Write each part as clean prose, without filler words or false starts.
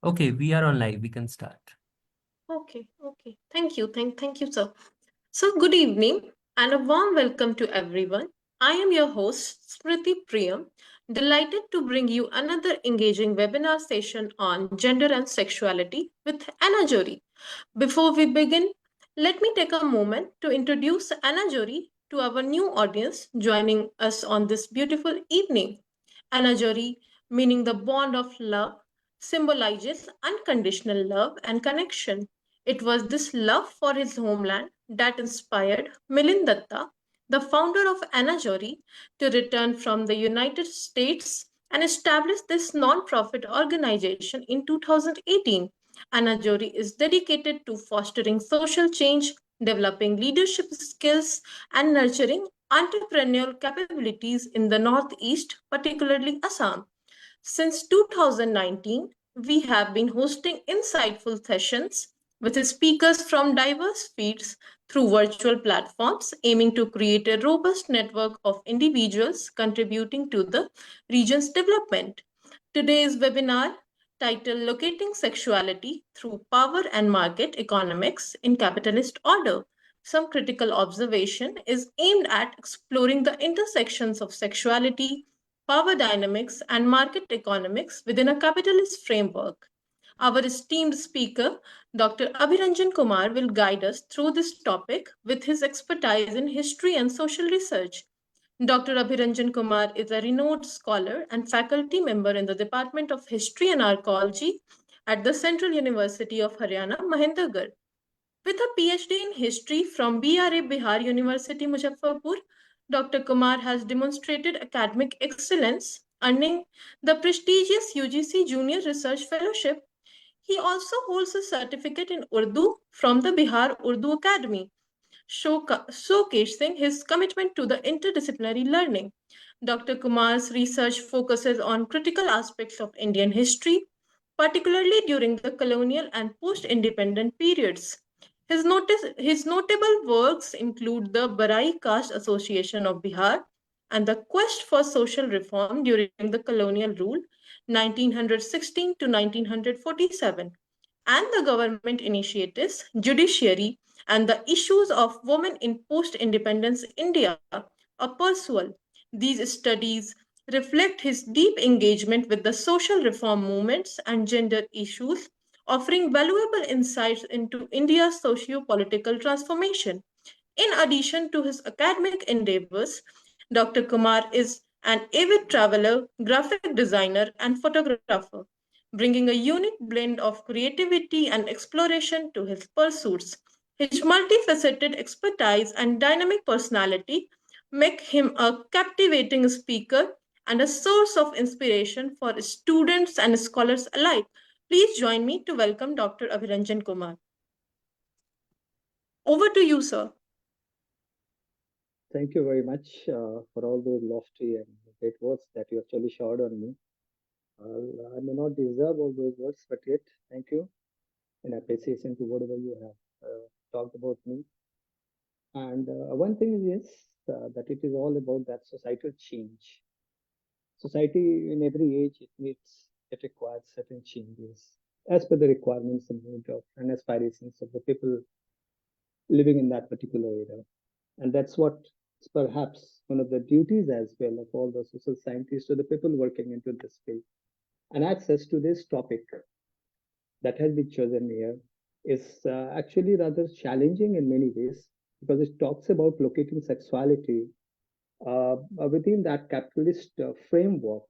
Okay, we are on live. We can start. Okay. Thank you. Thank you, sir. So, good evening and a warm welcome to everyone. I am your host, Smriti Priyam, delighted to bring you another engaging webinar session on gender and sexuality with Anna Jory. Before we begin, let me take a moment to introduce Anna Jory to our new audience joining us on this beautiful evening. Anna Jory, meaning the bond of love, symbolizes unconditional love and connection. It was this love for his homeland that inspired Milind Datta, the founder of Anna Jory, to return from the United States and establish this non-profit organization in 2018. Anna Jory is dedicated to fostering social change, developing leadership skills, and nurturing entrepreneurial capabilities in the Northeast, particularly Assam. Since 2019, we have been hosting insightful sessions with speakers from diverse fields through virtual platforms, aiming to create a robust network of individuals contributing to the region's development. Today's webinar, titled Locating Sexuality Through Power and Market Economics in Capitalist Order, some critical observation, is aimed at exploring the intersections of sexuality, power dynamics, and market economics within a capitalist framework. Our esteemed speaker, Dr. Abhiranjan Kumar, will guide us through this topic with his expertise in history and social research. Dr. Abhiranjan Kumar is a renowned scholar and faculty member in the Department of History and Archaeology at the Central University of Haryana, Mahendragarh. With a Ph.D. in history from B.R.A. Bihar University, Muzaffarpur, Dr. Kumar has demonstrated academic excellence, earning the prestigious UGC Junior Research Fellowship. He also holds a certificate in Urdu from the Bihar Urdu Academy, showcasing his commitment to the interdisciplinary learning. Dr. Kumar's research focuses on critical aspects of Indian history, particularly during the colonial and post-independent periods. His notable works include the Barai Caste Association of Bihar and the Quest for Social Reform during the colonial rule 1916 to 1947, and the government initiatives, judiciary, and the issues of women in post-independence India are pursual. These studies reflect his deep engagement with the social reform movements and gender issues, offering valuable insights into India's socio-political transformation. In addition to his academic endeavors, Dr. Kumar is an avid traveler, graphic designer, and photographer, bringing a unique blend of creativity and exploration to his pursuits. His multifaceted expertise and dynamic personality make him a captivating speaker and a source of inspiration for students and scholars alike. Please join me to welcome Dr. Abhiranjan Kumar. Over to you, sir. Thank you very much for all those lofty and great words that you actually showered on me. I may not deserve all those words, but yet, thank you in appreciation to whatever you have talked about me. And one thing is, yes, that it is all about that societal change. Society in every age, it requires certain changes as per the requirements and need of and aspirations of the people living in that particular era. And that's what is perhaps one of the duties as well of all the social scientists or the people working into this field. And access to this topic that has been chosen here is actually rather challenging in many ways because it talks about locating sexuality within that capitalist framework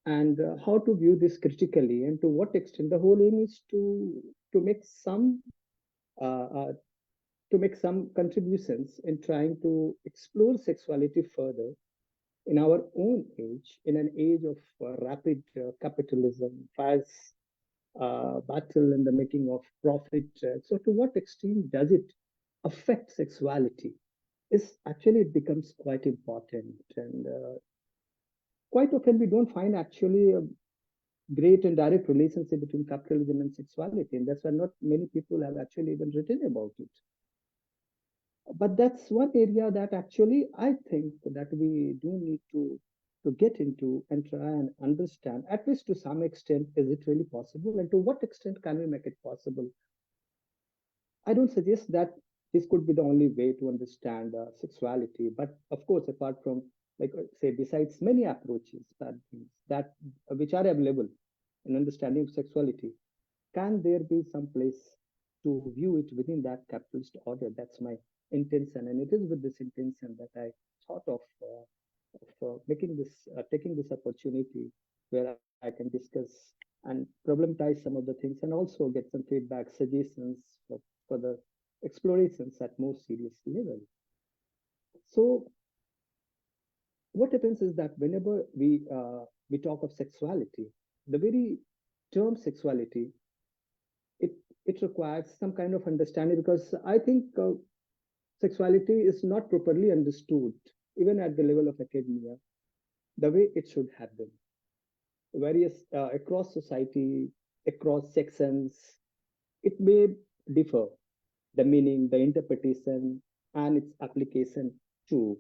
and how to view this critically and to what extent the whole aim is to make some uh, uh, to make some contributions in trying to explore sexuality further in our own age, in an age of rapid capitalism, fast battle in the making of profit. So, to what extent does it affect sexuality? Is actually it becomes quite important, and quite often we don't find actually a great and direct relationship between capitalism and sexuality, and that's why not many people have actually even written about it. But that's one area that actually I think that we do need to to get into and try and understand, at least to some extent, is it really possible? And to what extent can we make it possible? I don't suggest that this could be the only way to understand sexuality, but of course, apart from, like, say, besides many approaches that which are available in understanding of sexuality, can there be some place to view it within that capitalist order? That's my intention, and it is with this intention that I thought of making this, taking this opportunity where I can discuss and problematize some of the things, and also get some feedback, suggestions for the explorations at more serious level. So what happens is that whenever we talk of sexuality, the very term sexuality, it it requires some kind of understanding, because I think sexuality is not properly understood even at the level of academia the way it should have been. Various across society, across sections, it may differ, the meaning, the interpretation, and its application too.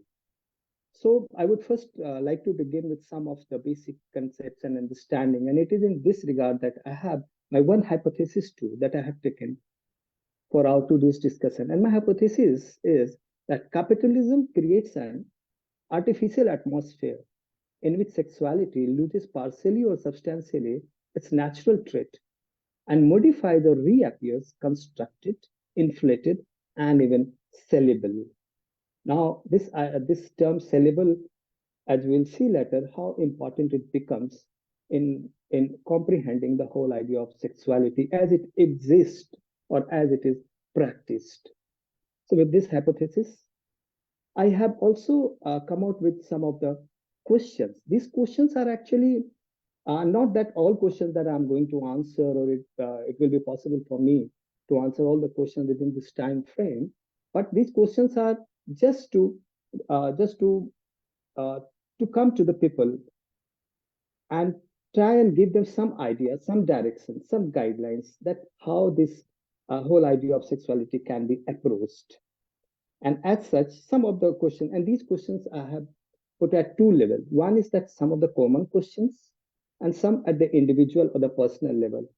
So I would first like to begin with some of the basic concepts and understanding. And it is in this regard that I have my one hypothesis too that I have taken for our today's discussion. And my hypothesis is that capitalism creates an artificial atmosphere in which sexuality loses partially or substantially its natural trait, and modifies or reappears constructed, inflated, and even sellable. Now, this term sellable, as we'll see later, how important it becomes in comprehending the whole idea of sexuality as it exists or as it is practiced. So, with this hypothesis, I have also come out with some of the questions. These questions are actually not that all questions that I'm going to answer, or it will be possible for me to answer all the questions within this time frame. But these questions are just to uh, just to uh, to come to the people and try and give them some idea, some direction, some guidelines that how this whole idea of sexuality can be approached. And as such, some of the questions, and these questions I have put at two levels. One is that some of the common questions, and some at the individual or the personal level.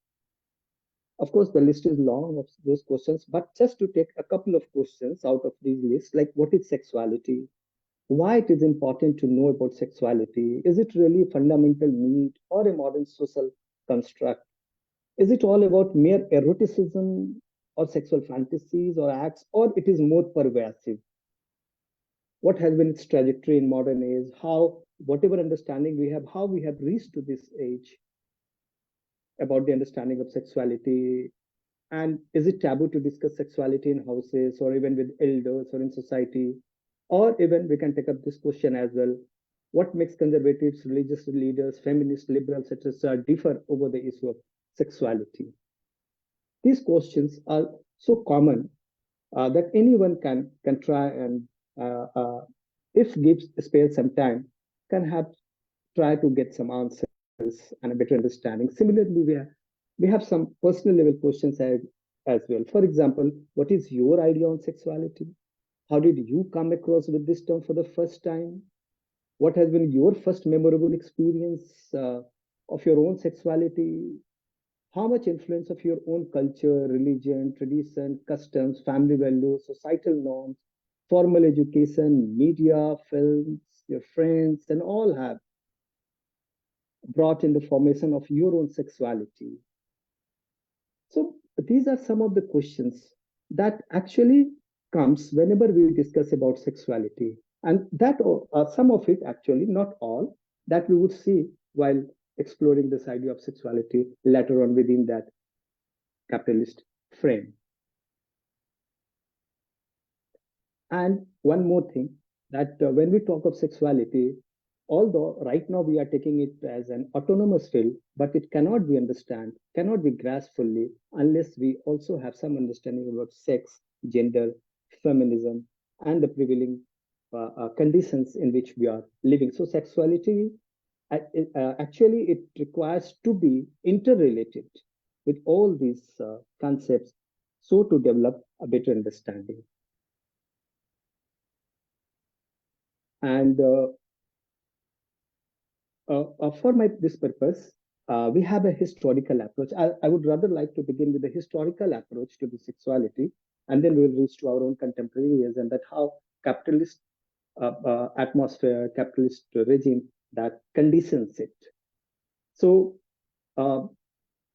Of course, the list is long of those questions, but just to take a couple of questions out of these lists, like what is sexuality? Why it is important to know about sexuality? Is it really a fundamental need or a modern social construct? Is it all about mere eroticism or sexual fantasies or acts, or it is more pervasive? What has been its trajectory in modern age? How, whatever understanding we have, how we have reached to this age about the understanding of sexuality, and is it taboo to discuss sexuality in houses or even with elders or in society? Or even we can take up this question as well: what makes conservatives, religious leaders, feminists, liberals, etc., differ over the issue of sexuality? These questions are so common that anyone can try and, if gives spare some time, can have try to get some answers and a better understanding. Similarly, we have some personal level questions as well. For example, what is your idea on sexuality? How did you come across with this term for the first time? What has been your first memorable experience of your own sexuality? How much influence of your own culture, religion, tradition, customs, family values, societal norms, formal education, media, films, your friends, and all have brought in the formation of your own sexuality? So these are some of the questions that actually comes whenever we discuss about sexuality, and that some of it actually, not all, that we would see while exploring this idea of sexuality later on within that capitalist frame. And one more thing, that when we talk of sexuality, although right now we are taking it as an autonomous field, but it cannot be understood, cannot be grasped fully unless we also have some understanding about sex, gender, feminism, and the prevailing conditions in which we are living. So sexuality, actually, it requires to be interrelated with all these concepts, so to develop a better understanding. And For this purpose, we have a historical approach. I would rather like to begin with the historical approach to the sexuality, and then we'll reach to our own contemporary years and that how capitalist atmosphere, capitalist regime that conditions it. So, uh,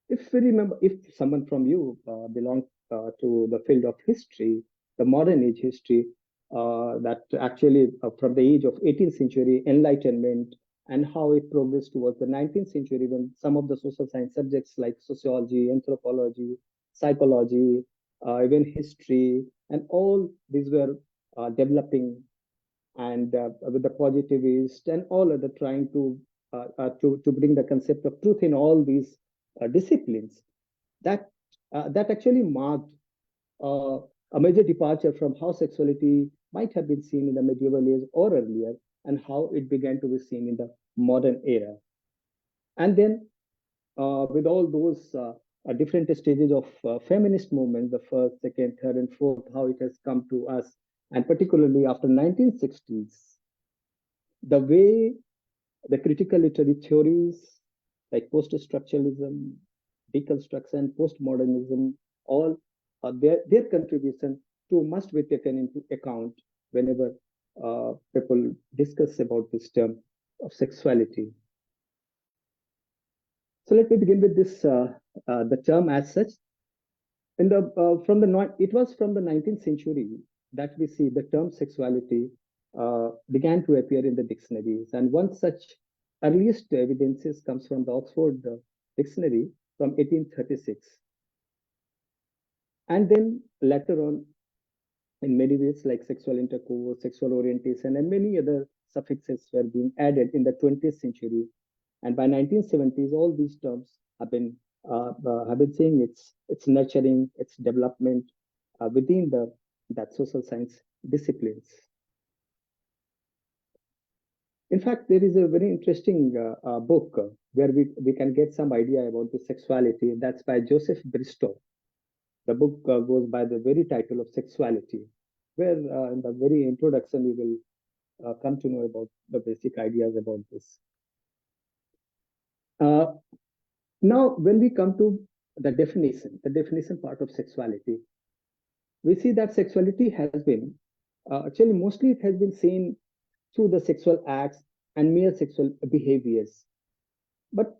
if we remember, if someone from you belongs to the field of history, the modern age history, that actually from the age of 18th century enlightenment and how it progressed towards the 19th century when some of the social science subjects like sociology, anthropology, psychology, even history, and all these were developing and with the positivist and all other trying to bring the concept of truth in all these disciplines that that actually marked uh, a major departure from how sexuality might have been seen in the medieval years or earlier and how it began to be seen in the modern era. And then with all those different stages of feminist movement, the first, second, third, and fourth, how it has come to us, and particularly after 1960s, the way the critical literary theories like post-structuralism, deconstruction, postmodernism, all their contribution to must be taken into account whenever people discuss about this term of sexuality. So let me begin with this the term as such. In the it was from the 19th century that we see the term sexuality began to appear in the dictionaries, and one such earliest evidences comes from the Oxford Dictionary from 1836, and then later on in many ways like sexual intercourse, sexual orientation, and many other suffixes were being added in the 20th century. And by 1970s, all these terms have been saying its nurturing, its development within the that social science disciplines. In fact, there is a very interesting book where we can get some idea about the sexuality. That's by Joseph Bristow. The book goes by the very title of Sexuality, where in the very introduction we will come to know about the basic ideas about this. Now, when we come to the definition part of sexuality, we see that sexuality has been actually mostly it has been seen through the sexual acts and mere sexual behaviors. But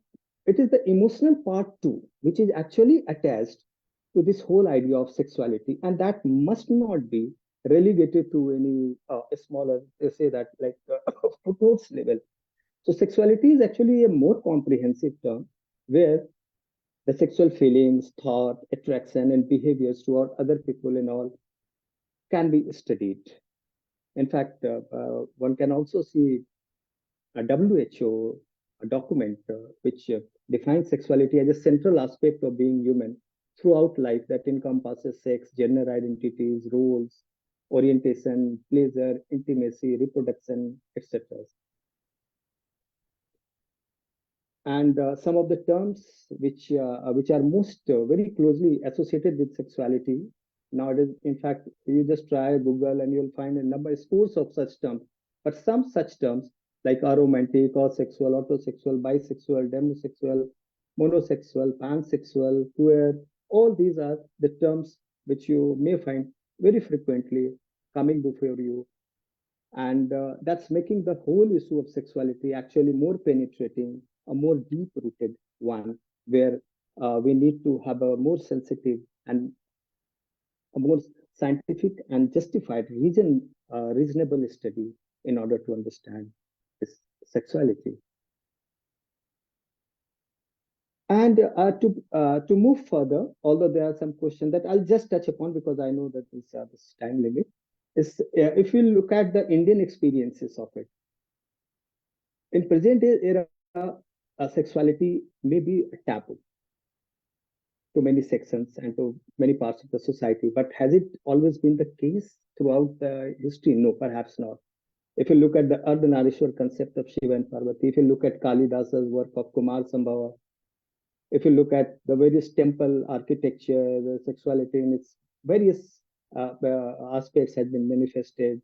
it is the emotional part too, which is actually attached to this whole idea of sexuality, and that must not be relegated to any smaller, say that like footnotes level. So sexuality is actually a more comprehensive term where the sexual feelings, thought, attraction, and behaviors toward other people and all can be studied. In fact, one can also see a WHO a document which defines sexuality as a central aspect of being human throughout life that encompasses sex, gender identities, roles, orientation, pleasure, intimacy, reproduction, etc. And some of the terms which are most very closely associated with sexuality nowadays, in fact, you just try Google and you'll find a number scores of such terms. But some such terms like aromantic, asexual, autosexual, bisexual, demisexual, monosexual, pansexual, queer, all these are the terms which you may find very frequently coming before you, and that's making the whole issue of sexuality actually more penetrating, a more deep rooted one, where we need to have a more sensitive and a more scientific and justified reasonable study in order to understand this sexuality. And to move further, although there are some questions that I'll just touch upon because I know that this time limit, is if you look at the Indian experiences of it, in present day era, sexuality may be a taboo to many sections and to many parts of the society, but has it always been the case throughout the history? No, perhaps not. If you look at the Ardhanarishwar concept of Shiva and Parvati, if you look at Kalidasa's work of Kumar Sambhava, if you look at the various temple architecture, the sexuality in its various aspects has been manifested.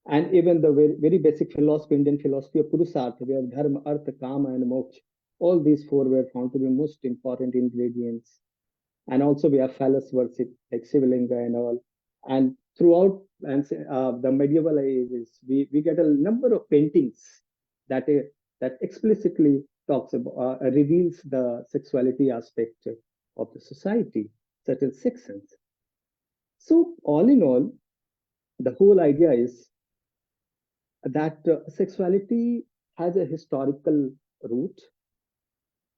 And even the very basic philosophy, Indian philosophy of Purusartha, where dharma, artha, kama, and moksha, all these four were found to be most important ingredients. And also we have phallus worship, like Shivalinga and all. And throughout the medieval ages, we get a number of paintings that that explicitly talks about, reveals the sexuality aspect of the society, certain sections. So all in all, the whole idea is that sexuality has a historical root,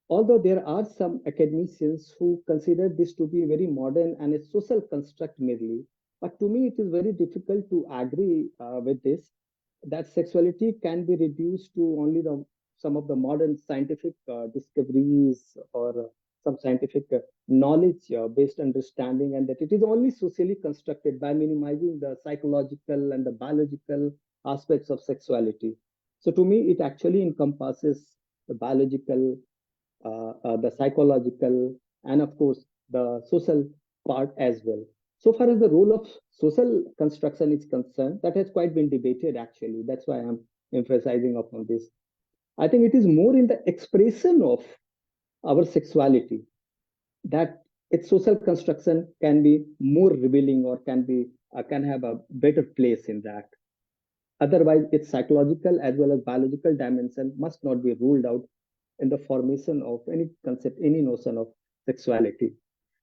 although there are some academicians who consider this to be very modern and a social construct merely. But to me, it is very difficult to agree with this, that sexuality can be reduced to only some of the modern scientific discoveries or some scientific knowledge based understanding, and that it is only socially constructed by minimizing the psychological and the biological aspects of sexuality. So to me, it actually encompasses the biological, the psychological, and of course, the social part as well. So far as the role of social construction is concerned, that has quite been debated actually. That's why I'm emphasizing upon this. I think it is more in the expression of our sexuality that its social construction can be more revealing or can have a better place in that. Otherwise, its psychological as well as biological dimension must not be ruled out in the formation of any concept, any notion of sexuality.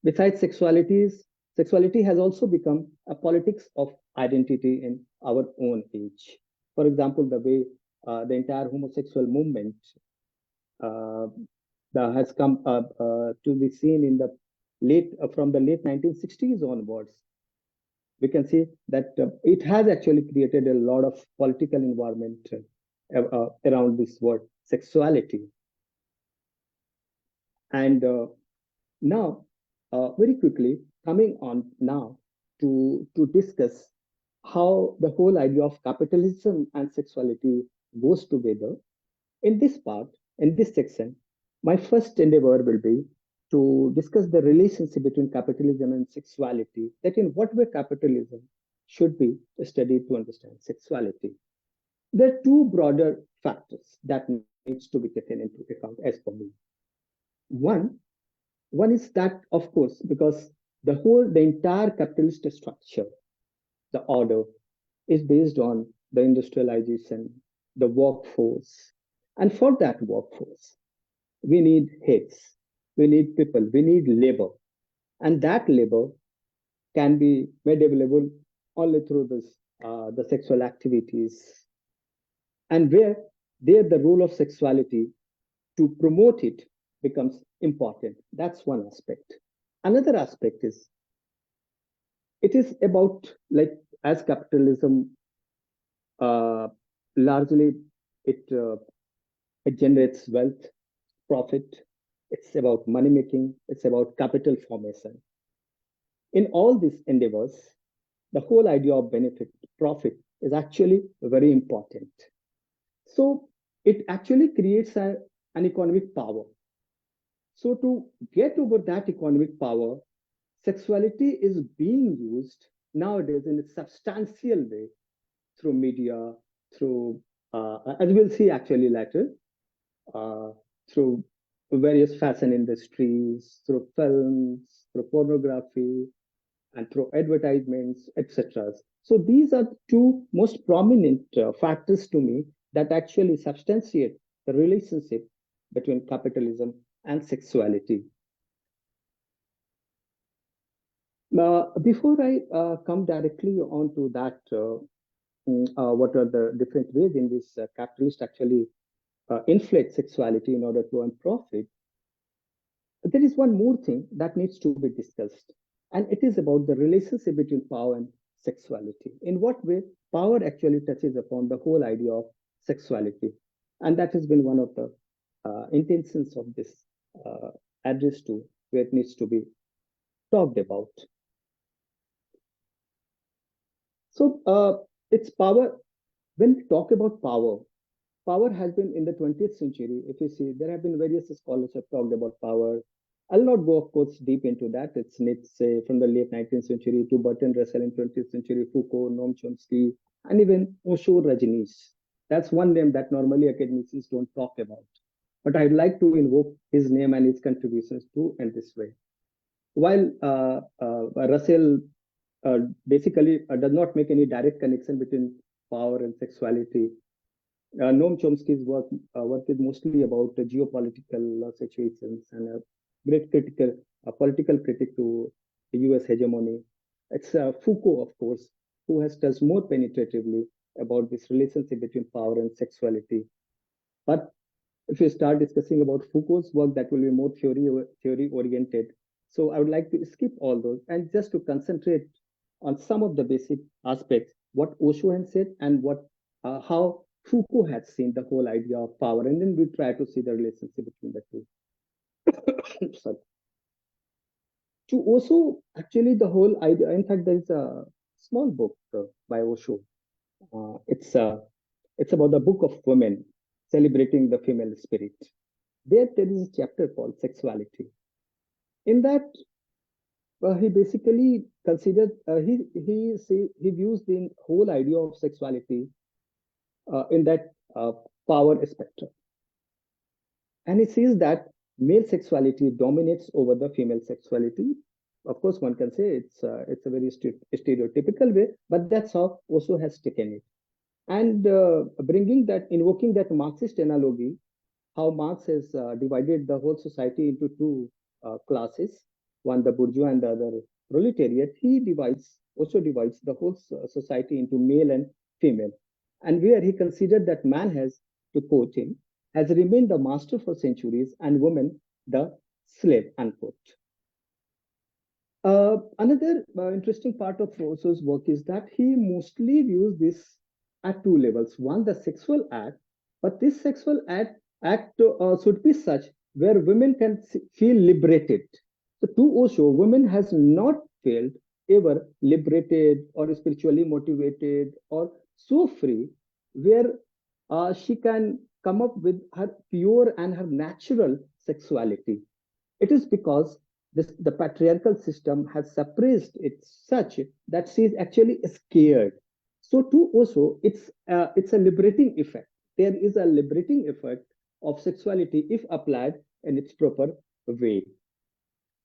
Besides sexuality has also become a politics of identity in our own age. For example, the way the entire homosexual movement uh, has come to be seen in the from the late 1960s onwards, we can see that it has actually created a lot of political environment around this word sexuality. And now, very quickly, coming on now to discuss how the whole idea of capitalism and sexuality goes together. In this part, in this section, my first endeavor will be to discuss the relationship between capitalism and sexuality, that in what way capitalism should be studied to understand sexuality. There are two broader factors that needs to be taken into account as per me. One, one is that, of course, because the entire capitalist structure, the order, is based on the industrialization, the workforce. And for that workforce, we need heads, we need people, we need labor. And that labor can be made available only through the sexual activities. And where there the role of sexuality to promote it becomes important. That's one aspect. Another aspect is it is about, like, as capitalism uh, largely it it generates wealth, profit. It's about money making. It's about capital formation. In all these endeavors, the whole idea of benefit, profit is actually very important. So it actually creates an economic power. So to get over that economic power, sexuality is being used nowadays in a substantial way through media, through, as we'll see actually later, uh, through various fashion industries, through films, through pornography, and through advertisements, etc. So these are two most prominent factors to me that actually substantiate the relationship between capitalism and sexuality. Now, before I come directly onto that, what are the different ways in which capitalists actually inflate sexuality in order to earn profit, there is one more thing that needs to be discussed, and it is about the relationship between power and sexuality. In what way power actually touches upon the whole idea of sexuality, and that has been one of the intentions of this address too, where it needs to be talked about. So it's power. When we talk about power, power has been in the 20th century. If you see, there have been various scholars have talked about power. I'll not go, of course, deep into that. It's Nietzsche from the late 19th century to Bertrand Russell in 20th century, Foucault, Noam Chomsky, and even Osho Rajneesh. That's one name that normally academicians don't talk about. But I'd like to invoke his name and his contributions too in this way. While Russell basically does not make any direct connection between power and sexuality, Noam Chomsky's work is mostly about the geopolitical situations and a great political critic to the US hegemony. It's Foucault, of course, who has touched more penetratively about this relationship between power and sexuality. But if you start discussing about Foucault's work, that will be more theory oriented. So I would like to skip all those and just to concentrate on some of the basic aspects, what Osho has said and what how Foucault has seen the whole idea of power, and then we try to see the relationship between the two. Sorry. To Osho, actually, the whole idea. In fact, there is a small book by Osho. It's about the Book of Women, celebrating the female spirit. There is a chapter called Sexuality. In that, he basically considered he views the whole idea of sexuality in that power spectrum, and he sees that male sexuality dominates over the female sexuality. Of course, one can say it's a very stereotypical way, but that's how Osho has taken it. And invoking that Marxist analogy, how Marx has divided the whole society into two classes, one the bourgeois and the other proletariat. Also divides the whole society into male and female. And where he considered that man has, to quote him, has remained the master for centuries and woman the slave, unquote. Another interesting part of Osho's work is that he mostly views this at two levels. One, the sexual act, but this sexual act should be such where women can feel liberated. So to Osho, women has not felt ever liberated or spiritually motivated or so free where she can come up with her pure and her natural sexuality. It is because the patriarchal system has suppressed it such that she is actually scared. So to Osho, it's a liberating effect. There is a liberating effect of sexuality if applied in its proper way.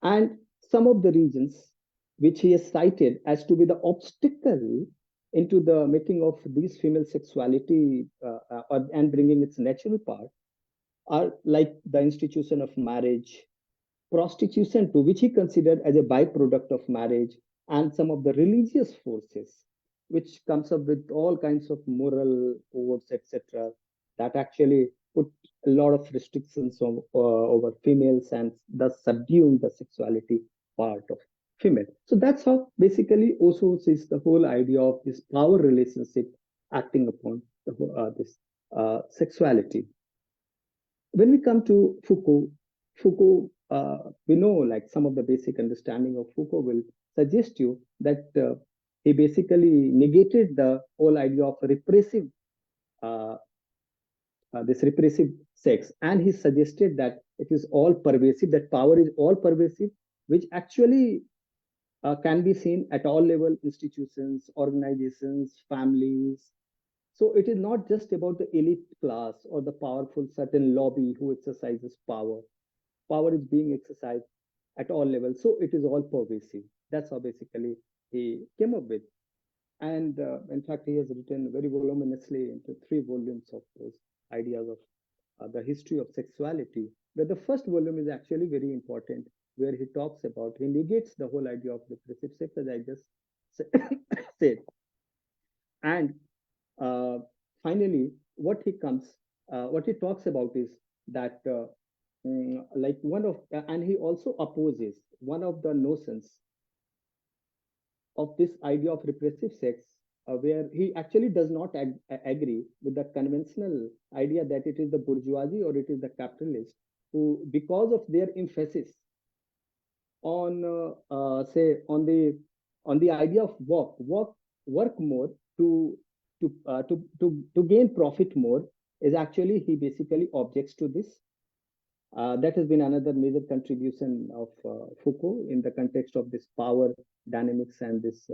And some of the reasons which he has cited as to be the obstacle into the making of these female sexuality and bringing its natural part are like the institution of marriage, prostitution too, which he considered as a byproduct of marriage, and some of the religious forces, which comes up with all kinds of moral codes, etc., that actually put a lot of restrictions over females and thus subduing the sexuality part of female. So that's how basically Osho sees the whole idea of this power relationship acting upon this sexuality. When we come to Foucault, we know like some of the basic understanding of Foucault will suggest you that he basically negated the whole idea of this repressive sex, and he suggested that it is all pervasive, that power is all pervasive, which actually can be seen at all level institutions, organizations, families. So it is not just about the elite class or the powerful certain lobby who exercises power. Power is being exercised at all levels. So it is all pervasive. That's how basically he came up with. And in fact, he has written very voluminously into 3 volumes of those ideas of the history of sexuality, where the first volume is actually very important, where he talks about, he negates the whole idea of repressive sex, as I just said. And finally, what he talks about is that like and he also opposes one of the notions of this idea of repressive sex, where he actually does not agree with the conventional idea that it is the bourgeoisie or it is the capitalist who, because of their emphasis on say on the idea of work more to gain profit more, is actually he basically objects to this. That has been another major contribution of Foucault in the context of this power dynamics and this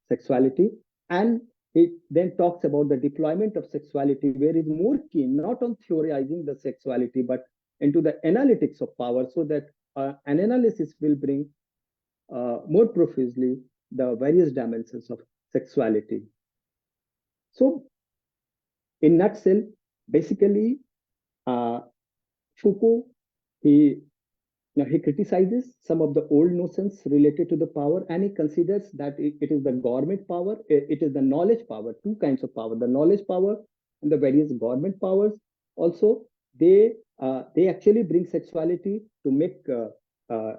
sexuality. And it then talks about the deployment of sexuality, where it's more keen not on theorizing the sexuality, but into the analytics of power, so that an analysis will bring more profusely the various dimensions of sexuality. So, in nutshell, basically, Foucault, he he criticizes some of the old notions related to the power, and he considers that it is the government power, it is the knowledge power, two kinds of power, the knowledge power and the various government powers. Also, they actually bring sexuality to make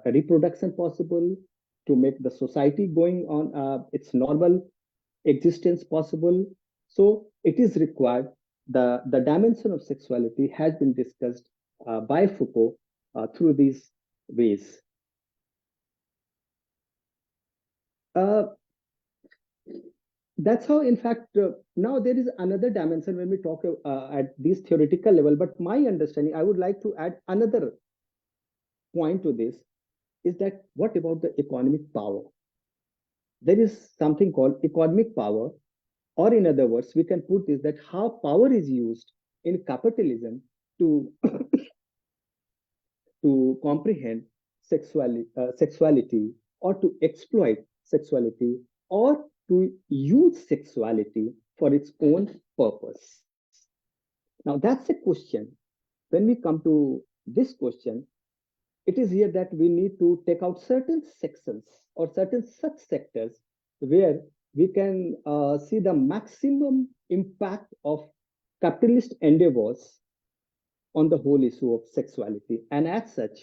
reproduction possible, to make the society going on its normal existence possible. So it is required. The dimension of sexuality has been discussed by Foucault through these ways. Uh, that's how, in fact, now there is another dimension when we talk at this theoretical level. But my understanding, I would like to add another point to this, is that what about the economic power? There is something called economic power, or in other words, we can put this that how power is used in capitalism to to comprehend sexuality, or to exploit sexuality, or to use sexuality for its own purpose. Now, that's a question. When we come to this question, it is here that we need to take out certain sections or certain such sectors where we can see the maximum impact of capitalist endeavors on the whole issue of sexuality. And as such,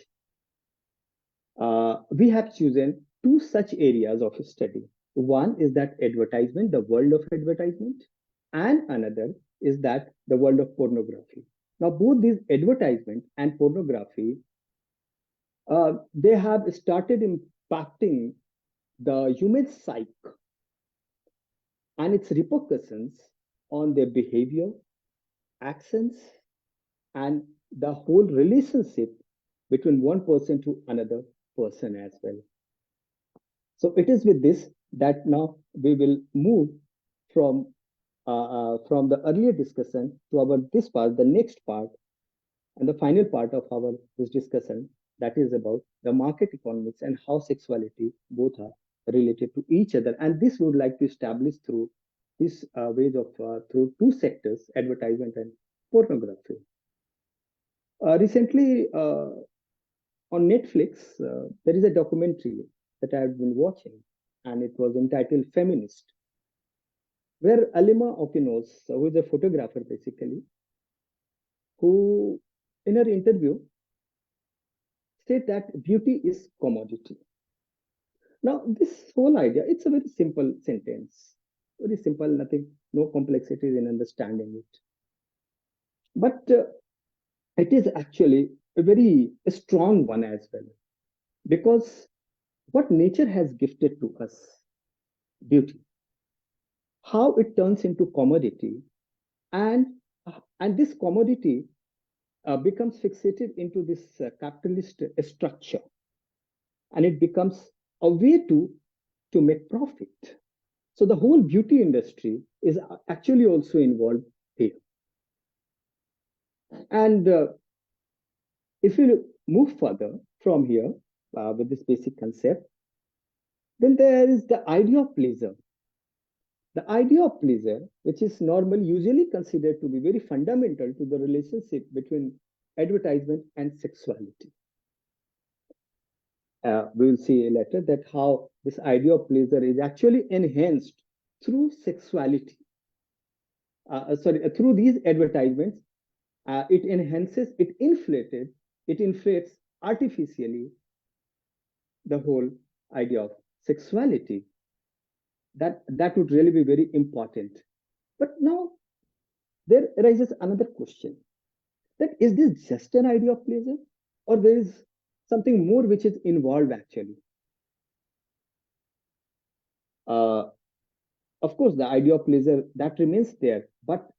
we have chosen two such areas of study. One is that advertisement, the world of advertisement, and another is that the world of pornography. Now, both these advertisement and pornography, they have started impacting the human psyche and its repercussions on their behavior, actions, and the whole relationship between one person to another person as well. So it is with this that now we will move from the earlier discussion to our this part, the next part, and the final part of our this discussion, that is about the market economics and how sexuality both are related to each other. And this we would like to establish through this ways of through two sectors, advertisement and pornography. Recently, on Netflix, there is a documentary that I have been watching, and it was entitled Feminist, where Alima Okinos, who is a photographer basically, who in her interview said that beauty is commodity. Now, this whole idea, it's a very simple sentence, very simple, nothing, no complexities in understanding it. But it is actually a very strong one as well, because what nature has gifted to us, beauty, how it turns into commodity, and this commodity becomes fixated into this capitalist structure, and it becomes a way to make profit. So the whole beauty industry is actually also involved here. And if you move further from here with this basic concept, then there is the idea of pleasure. The idea of pleasure, which is normally usually considered to be very fundamental to the relationship between advertisement and sexuality. We will see later that how this idea of pleasure is actually enhanced through sexuality. Through these advertisements, it enhances, it inflates artificially the whole idea of sexuality. That would really be very important. But now there arises another question, that is this just an idea of pleasure, or there is something more which is involved actually? Of course, the idea of pleasure that remains there, but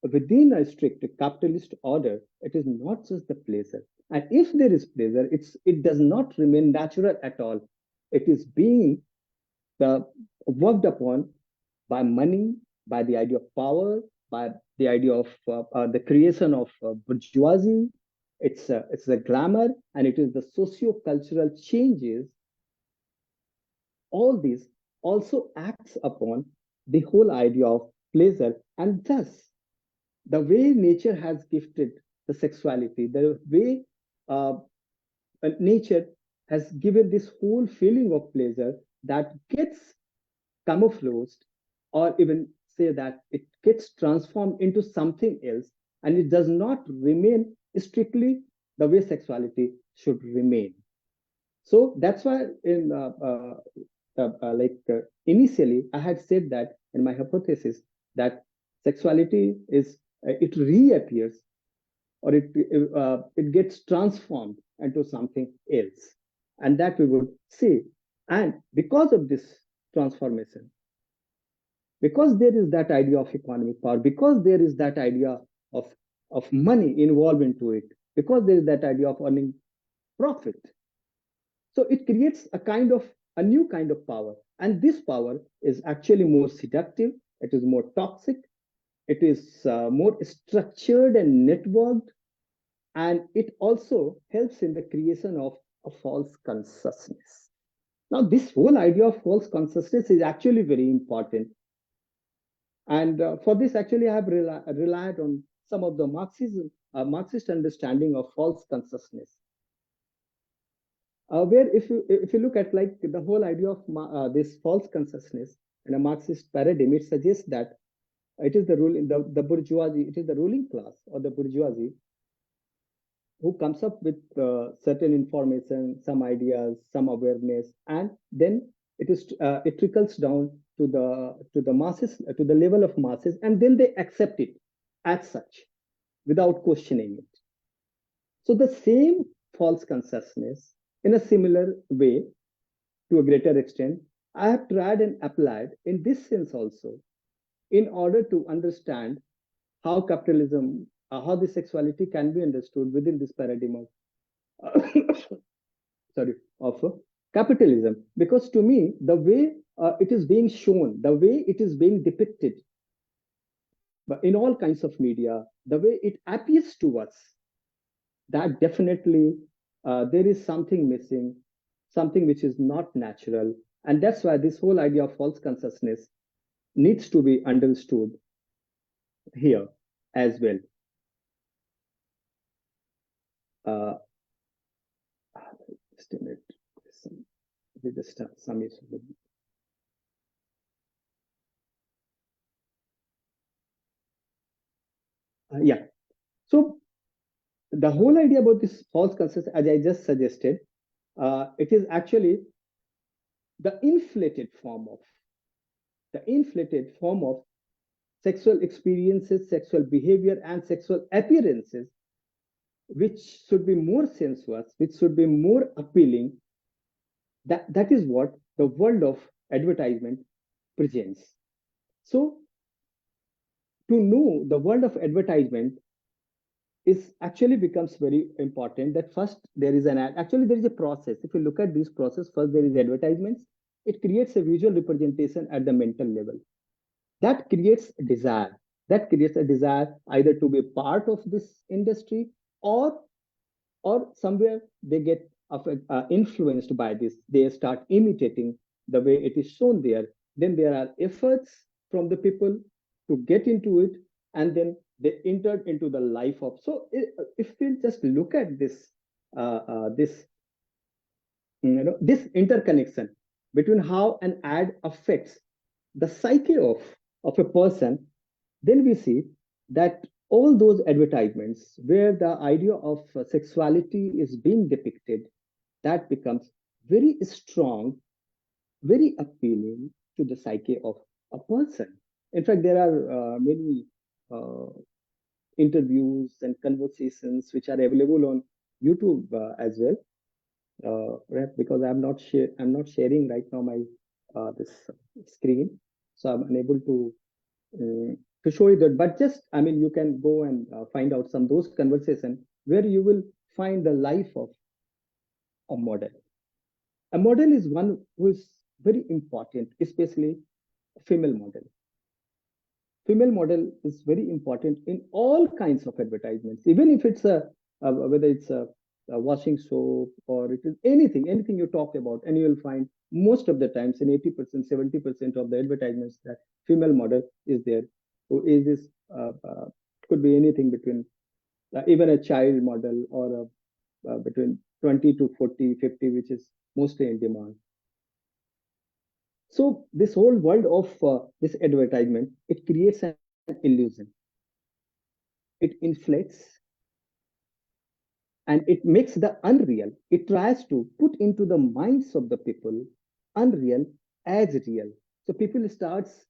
within a strict capitalist order, it is not just the pleasure. And if there is pleasure, it does not remain natural at all. It is being worked upon by money, by the idea of power, by the idea of the creation of bourgeoisie. It's the glamour, and it is the socio-cultural changes. All this also acts upon the whole idea of pleasure, and thus the way nature has gifted the sexuality, the way uh, nature has given this whole feeling of pleasure that gets camouflaged, or even say that it gets transformed into something else, and it does not remain strictly the way sexuality should remain. So that's why initially I had said that in my hypothesis that sexuality is it reappears, or it gets transformed into something else, and that we would see. And because of this transformation, because there is that idea of economic power, because there is that idea of money involved into it, because there is that idea of earning profit, so it creates a new kind of power, and this power is actually more seductive, it is more toxic, it is more structured and networked, and it also helps in the creation of a false consciousness. Now, this whole idea of false consciousness is actually very important. And for this, actually, I have relied on some of the Marxist understanding of false consciousness, where if you look at like the whole idea of this false consciousness in a Marxist paradigm, it suggests that it is the rule in the bourgeoisie, it is the ruling class or the bourgeoisie who comes up with certain information, some ideas, some awareness, and then it trickles down to the masses, to the level of masses, and then they accept it as such without questioning it. So the same false consciousness, in a similar way, to a greater extent, I have tried and applied in this sense also, in order to understand how capitalism, how the sexuality can be understood within this paradigm of sorry, of capitalism. Because to me, the way it is being shown, the way it is being depicted, but in all kinds of media, the way it appears to us, that definitely there is something missing, something which is not natural. And that's why this whole idea of false consciousness needs to be understood here as well. Uh, just a minute. Some issue with yeah. So the whole idea about this false consciousness, as I just suggested, it is actually the inflated form of sexual experiences, sexual behavior, and sexual appearances, which should be more sensuous, which should be more appealing. That is what the world of advertisement presents. So to know the world of advertisement is actually becomes very important. That first there is an ad, actually there is a process. If you look at this process, first there is advertisements. It creates a visual representation at the mental level. That creates a desire. That creates a desire either to be part of this industry, or somewhere they get influenced by this. They start imitating the way it is shown there. Then there are efforts from the people to get into it, and then they entered into the life of. So if we just look at this interconnection between how an ad affects the psyche of a person, then we see that all those advertisements where the idea of sexuality is being depicted, that becomes very strong, very appealing to the psyche of a person. In fact, there are many uh, interviews and conversations which are available on YouTube as well. Because I'm not sharing right now my this screen, so I'm unable to show you that. But just, I mean, you can go and find out some those conversations where you will find the life of a model. A model is one who is very important, especially a female model. female model is very important in all kinds of advertisements, even if it's whether it's a washing soap or it is anything you talk about, and you will find most of the times in 80%, 70% of the advertisements that female model is there. Who is this? Could be anything between even a child model or between 20 to 40, 50, which is mostly in demand. So this whole world of this advertisement, it creates an illusion. It inflates and it makes the unreal. It tries to put into the minds of the people unreal as real. So people starts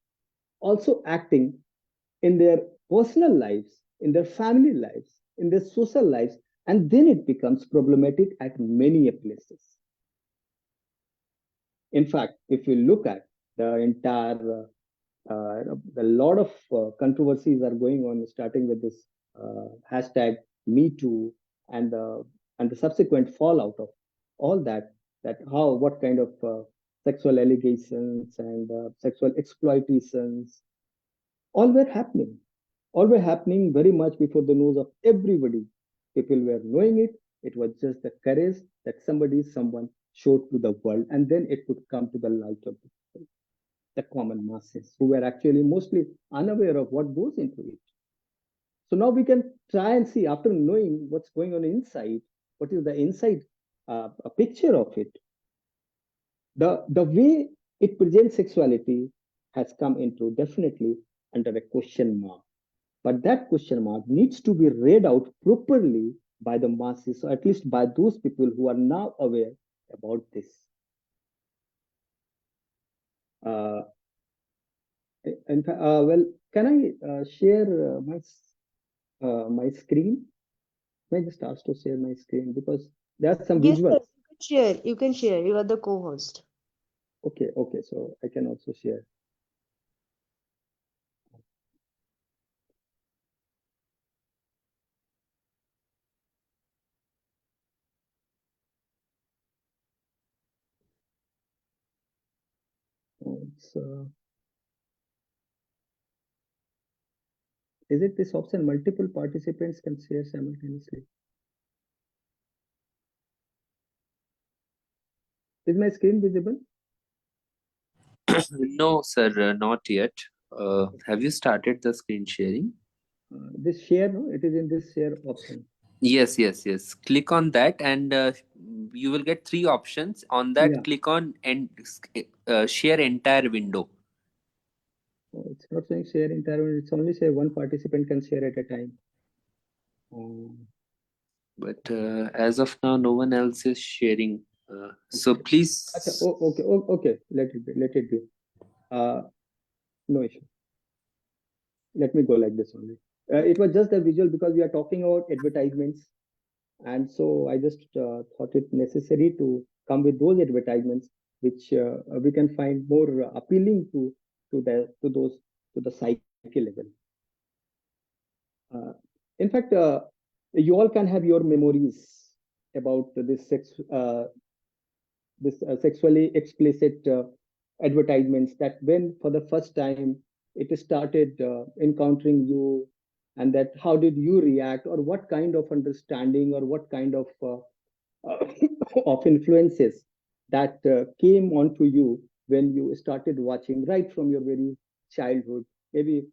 also acting in their personal lives, in their family lives, in their social lives, and then it becomes problematic at many places. In fact, if you look at the entire a lot of controversies are going on, starting with this hashtag Me Too and the subsequent fallout of all that. That how what kind of sexual allegations and sexual exploitations all were happening very much before the nose of everybody. People were knowing it. It was just the courage that someone showed to the world, and then it could come to the light of the common masses who were actually mostly unaware of what goes into it. So now we can try and see, after knowing what's going on inside, what is the inside a picture of it. The way it presents sexuality has come into definitely under a question mark. But that question mark needs to be read out properly by the masses, or at least by those people who are now aware about this. Well, can I share my screen? May I just ask to share my screen because there are some Yes, sir. visuals. You can share. You can share. You are the co-host. Okay, so I can also share. So, is it this option multiple participants can share simultaneously? Is my screen visible? No, sir, not yet. Have you started the screen sharing? This share, no? It is in this share option. Yes. Click on that and you will get three options. On that, Yeah. click on and share entire window. Oh, it's not saying share entire. It's only say one participant can share at a time. But as of now, no one else is sharing. So Okay. please. Okay. Let it be. Let it be. No issue. Let me go like this only. It was just a visual because we are talking about advertisements, and so I just thought it necessary to come with those advertisements which we can find more appealing to the psyche level. In fact, you all can have your memories about this sexually explicit advertisements, that when for the first time it started encountering you, and that how did you react, or what kind of understanding or what kind of of influences that came onto you when you started watching right from your very childhood. Maybe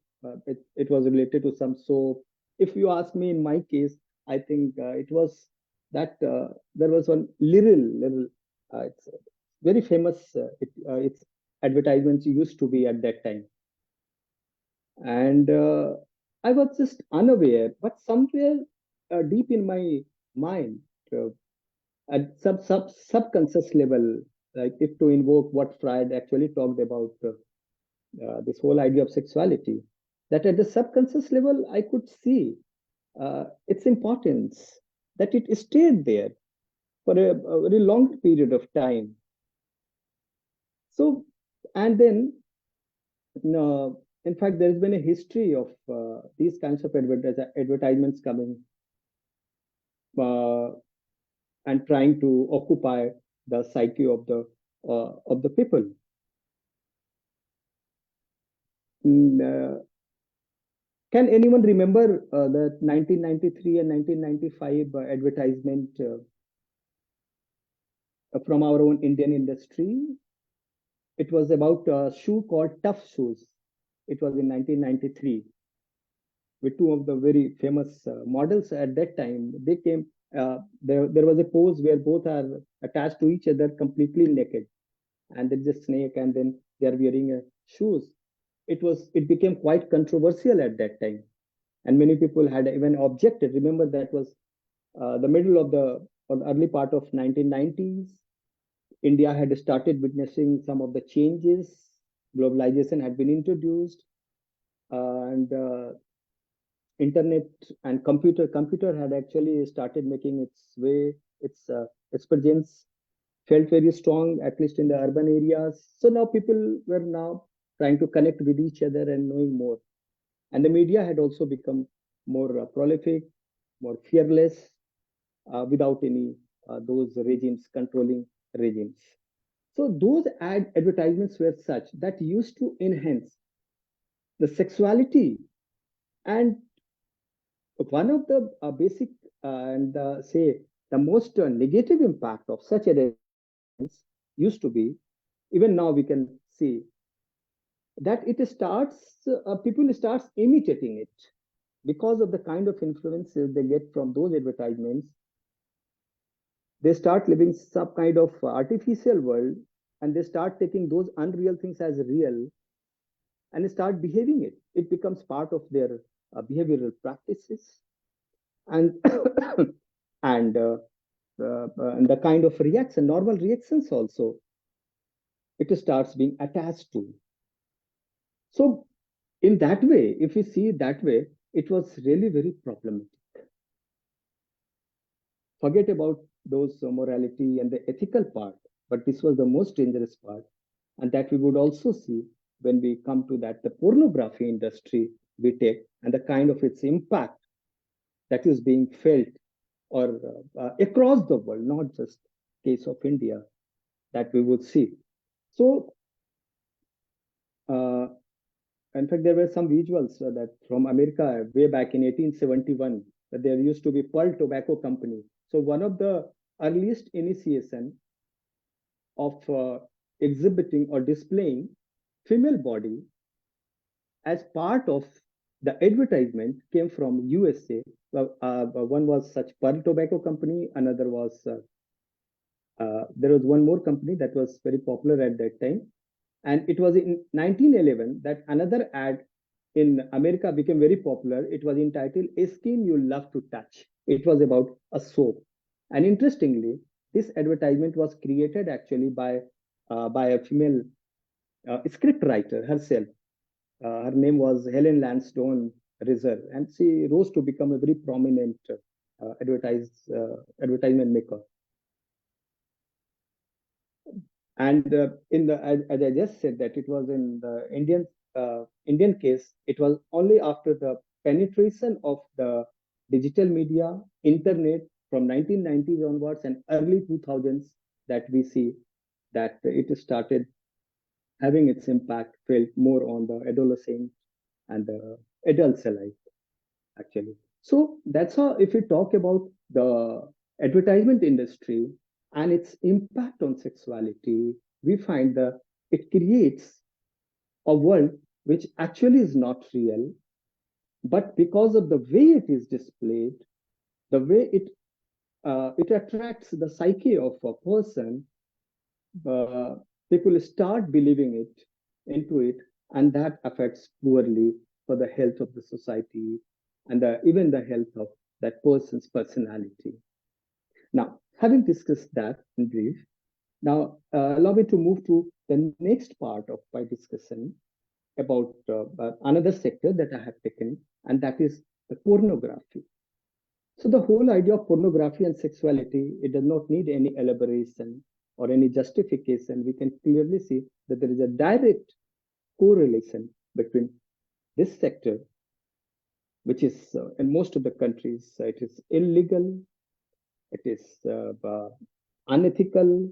it was related to some soap. If you ask me, in my case, I think it was that there was one little it's very famous. Its advertisements used to be at that time, and I was just unaware. But somewhere deep in my mind, at subconscious level, like if to invoke what Freud actually talked about, this whole idea of sexuality, that at the subconscious level I could see its importance, that it stayed there for a very long period of time. So, and then, in fact, there's been a history of these kinds of advertisements coming uh, and trying to occupy the psyche of the people. Can anyone remember the 1993 and 1995 advertisement from our own Indian industry? It was about a shoe called Tough Shoes. It was in 1993 with two of the very famous models at that time. They came, there was a pose where both are attached to each other completely naked. And there is a snake, and then they are wearing shoes. It became quite controversial at that time. And many people had even objected. Remember, that was the middle of the or the early part of 1990s. India had started witnessing some of the changes. Globalization had been introduced, and internet and computer had actually started making its way. Its presence felt very strong, at least in the urban areas. So now people were now trying to connect with each other and knowing more. And the media had also become more prolific, more fearless, without any those regimes, controlling regimes. So those advertisements were such that used to enhance the sexuality. And one of the basic and say the most negative impact of such advertisements used to be, even now we can see that it starts people starts imitating it because of the kind of influences they get from those advertisements. They start living some kind of artificial world, and they start taking those unreal things as real and start behaving it. It becomes part of their behavioral practices, and and the kind of reaction, normal reactions also, it starts being attached to. So in that way, if we see it that way, it was really very problematic. Forget about those morality and the ethical part, but this was the most dangerous part, and that we would also see when we come to that the pornography industry we take and the kind of its impact that is being felt or across the world, not just case of India, that we would see. So, in fact, there were some visuals that from America way back in 1871 that there used to be Pearl Tobacco Company. So one of the earliest initiation of exhibiting or displaying female body as part of the advertisement came from USA. One was such Pearl Tobacco Company. Another was there was one more company that was very popular at that time, and it was in 1911 that another ad in America became very popular. It was entitled "A Skin You Love to Touch." It was about a soap, and interestingly, this advertisement was created actually by a female script writer herself. Her name was Helen Lansdowne Rizzer, and she rose to become a very prominent advertisement maker. And in the as I just said that it was in the Indian case, it was only after the penetration of the digital media, internet from 1990s onwards and early 2000s that we see that it started having its impact felt more on the adolescent and the adults alike, actually. So that's how, if we talk about the advertisement industry and its impact on sexuality, we find that it creates a world which actually is not real, but because of the way it is displayed, the way it attracts the psyche of a person, people start believing it into it, and that affects poorly for the health of the society and even the health of that person's personality. Now, having discussed that in brief, now allow me to move to the next part of my discussion about another sector that I have taken, and that is the pornography. So the whole idea of pornography and sexuality, it does not need any elaboration or any justification. We can clearly see that there is a direct correlation between this sector, which is in most of the countries, it is illegal, it is unethical,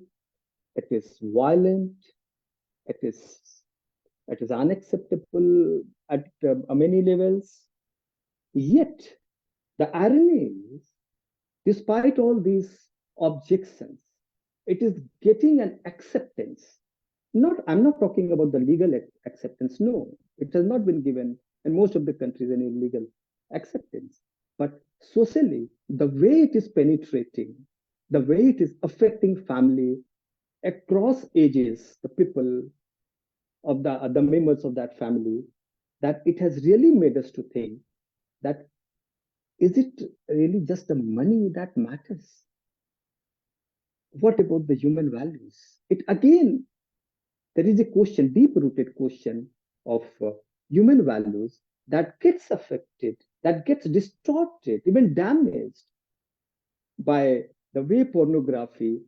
it is violent, it is unacceptable at many levels. Yet, the irony is, despite all these objections, it is getting an acceptance. I'm not talking about the legal acceptance. No, it has not been given in most of the countries any legal acceptance. But socially, the way it is penetrating, the way it is affecting family across ages, the people of the members of that family, that it has really made us to think that is it really just the money that matters? What about the human values? It again, there is a question, deep rooted question of human values that gets affected, that gets distorted, even damaged by the way pornography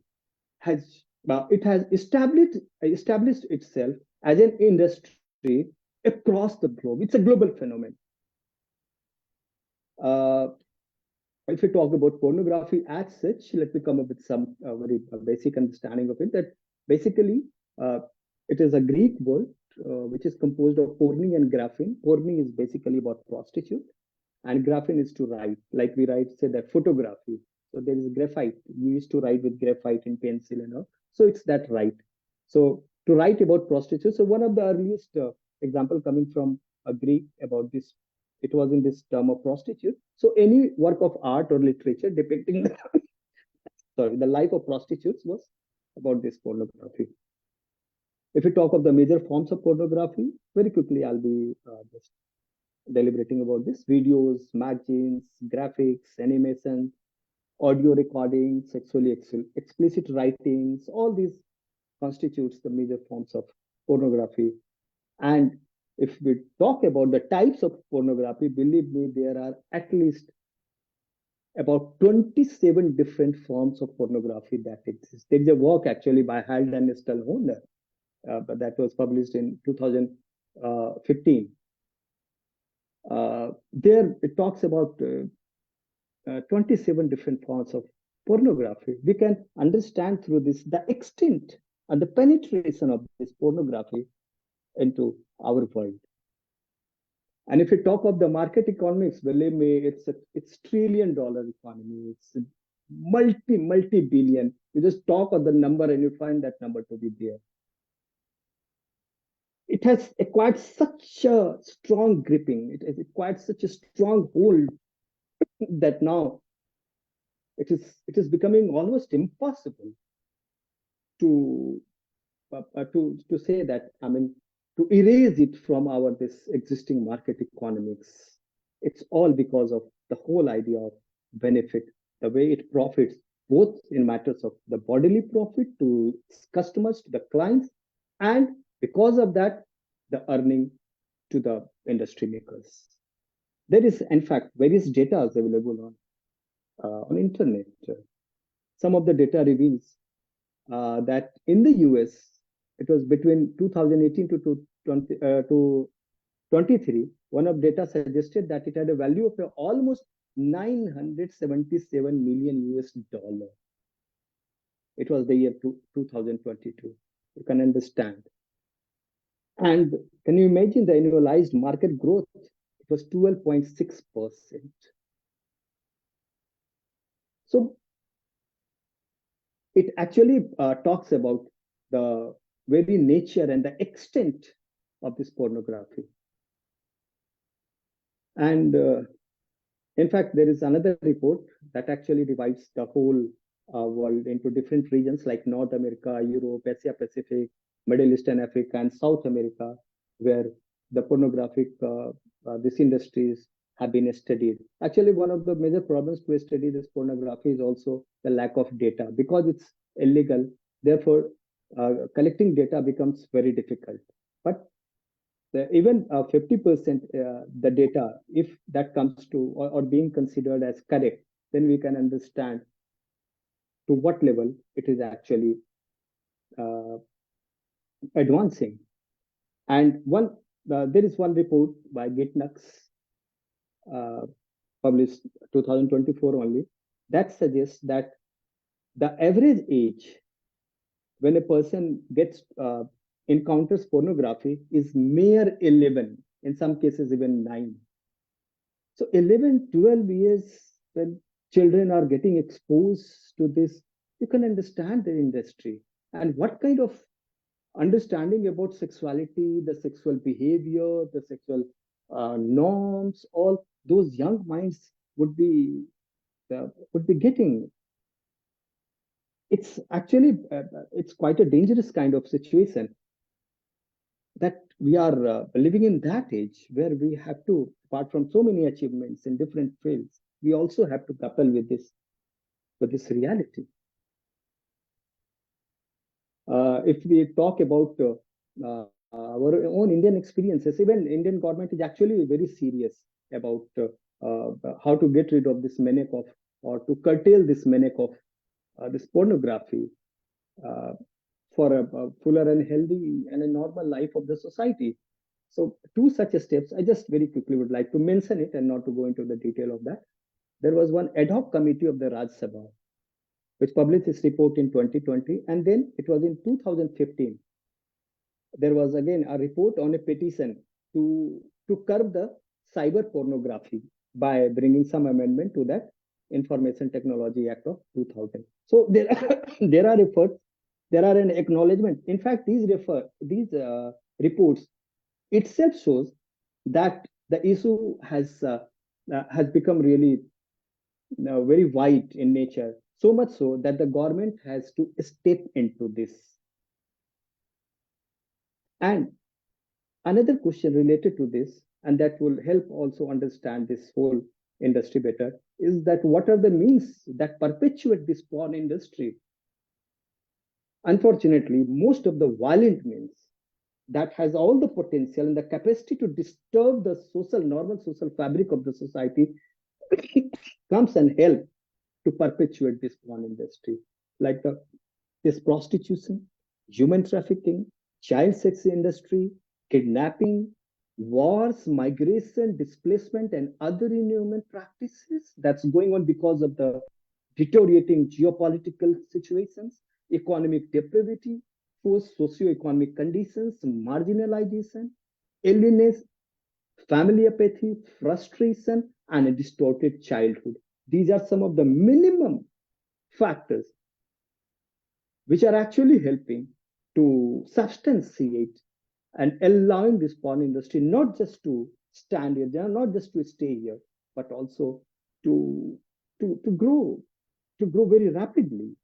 has it has established itself as an industry across the globe. It's a global phenomenon. Uh, if we talk about pornography as such, let me come up with some very basic understanding of it. That basically, uh, it is a Greek word which is composed of porne and graphene. Porne is basically about prostitute, and graphene is to write, like we write, say that photography. So there is graphite. We used to write with graphite and pencil and all. So it's that write. So to write about prostitutes. So one of the earliest example coming from a Greek about this, it was in this term of prostitute. So any work of art or literature depicting the, sorry, the life of prostitutes was about this pornography. If we talk of the major forms of pornography, very quickly I'll be just deliberating about this: videos, magazines, graphics, animation, audio recording, sexually explicit writings. All these constitutes the major forms of pornography. And if we talk about the types of pornography, believe me, there are at least about 27 different forms of pornography that exist. There is a work actually by Hald and Stelhoner, but that was published in 2015. There it talks about 27 different forms of pornography. We can understand through this the extent and the penetration of this pornography into our world. And if we talk of the market economics, believe me, it's $1 trillion economy. It's multi billion. You just talk of the number and you find that number to be there. It has acquired such a strong gripping. It has acquired such a strong hold that now it is becoming almost impossible to say that, I mean, to erase it from our this existing market economics. It's all because of the whole idea of benefit, the way it profits, both in matters of the bodily profit to customers, to the clients, and because of that, the earning to the industry makers. There is, in fact, various data is available on internet. Some of the data reveals that in the US, it was between 2018 to 23, one of data suggested that it had a value of almost 977 million US dollar. It was the year 2022. You can understand. And can you imagine the annualized market growth? It was 12.6%. So it actually talks about the very nature and the extent of this pornography. And in fact, there is another report that actually divides the whole world into different regions like North America, Europe, Asia Pacific, Middle East and Africa, and South America, where the pornographic these industries have been studied. Actually, one of the major problems to study this pornography is also the lack of data. Because it's illegal, therefore collecting data becomes very difficult. But even 50% the data, if that comes to or being considered as correct, then we can understand to what level it is actually advancing. And there is one report by Gitnux, published 2024 only, that suggests that the average age when a person gets encounters pornography is mere 11, in some cases even 9. So 11, 12 years when children are getting exposed to this, you can understand the industry and what kind of understanding about sexuality, the sexual behavior, the sexual norms, all those young minds would be getting. It's actually it's quite a dangerous kind of situation that we are living in that age where we have to, apart from so many achievements in different fields, we also have to grapple with this reality. If we talk about our own Indian experiences, even Indian government is actually very serious about how to get rid of this manic of, or to curtail this manic of this pornography uh, for a fuller and healthy and a normal life of the society. So two such steps, I just very quickly would like to mention it and not to go into the detail of that. There was one ad hoc committee of the Raj Sabha which published its report in 2020. And then it was in 2015, there was again a report on a petition to curb the cyber pornography by bringing some amendment to that Information Technology Act of 2000. So there, there are efforts, there are an acknowledgement. In fact, these reports itself shows that the issue has become really very wide in nature, so much so that the government has to step into this. And another question related to this, and that will help also understand this whole industry better, is that what are the means that perpetuate this porn industry? Unfortunately, most of the violent means that has all the potential and the capacity to disturb the normal social fabric of the society comes and help to perpetuate this porn industry, like this prostitution, human trafficking, child sex industry, kidnapping, wars, migration, displacement, and other inhuman practices that's going on because of the deteriorating geopolitical situations, economic depravity, forced socio-economic conditions, marginalization, illness, family apathy, frustration, and a distorted childhood. These are some of the minimum factors which are actually helping to substantiate and allowing this porn industry not just to stand here, they are not just to stay here, but also to to grow, to grow very rapidly.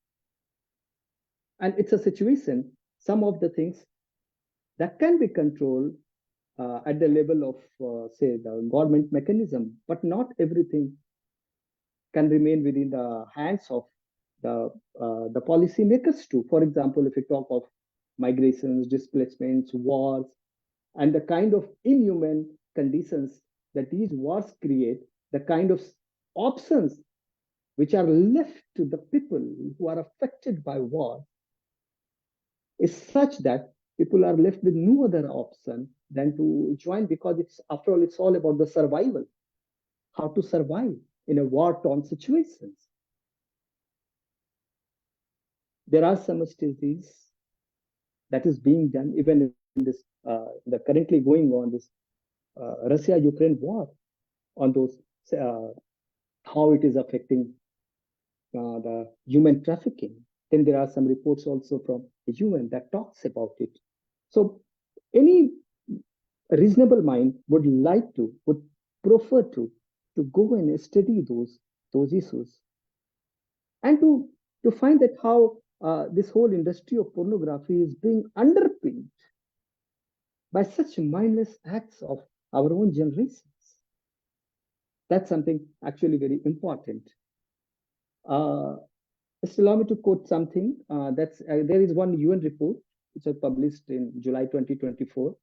And it's a situation, some of the things that can be controlled at the level of, say, the government mechanism, but not everything can remain within the hands of the policymakers too. For example, if we talk of migrations, displacements, wars, and the kind of inhuman conditions that these wars create, the kind of options which are left to the people who are affected by war is such that people are left with no other option than to join, because it's, after all, it's all about the survival, how to survive in a war-torn situations. There are some studies that is being done even in this the currently going on this Russia-Ukraine war on those how it is affecting the human trafficking. Then there are some reports also from the UN that talks about it. So any reasonable mind would like to, would prefer to go and study those issues, and to find that how this whole industry of pornography is being underpinned by such mindless acts of our own generations. That's something actually very important. Just allow me to quote something. There is one UN report which was published in July 2024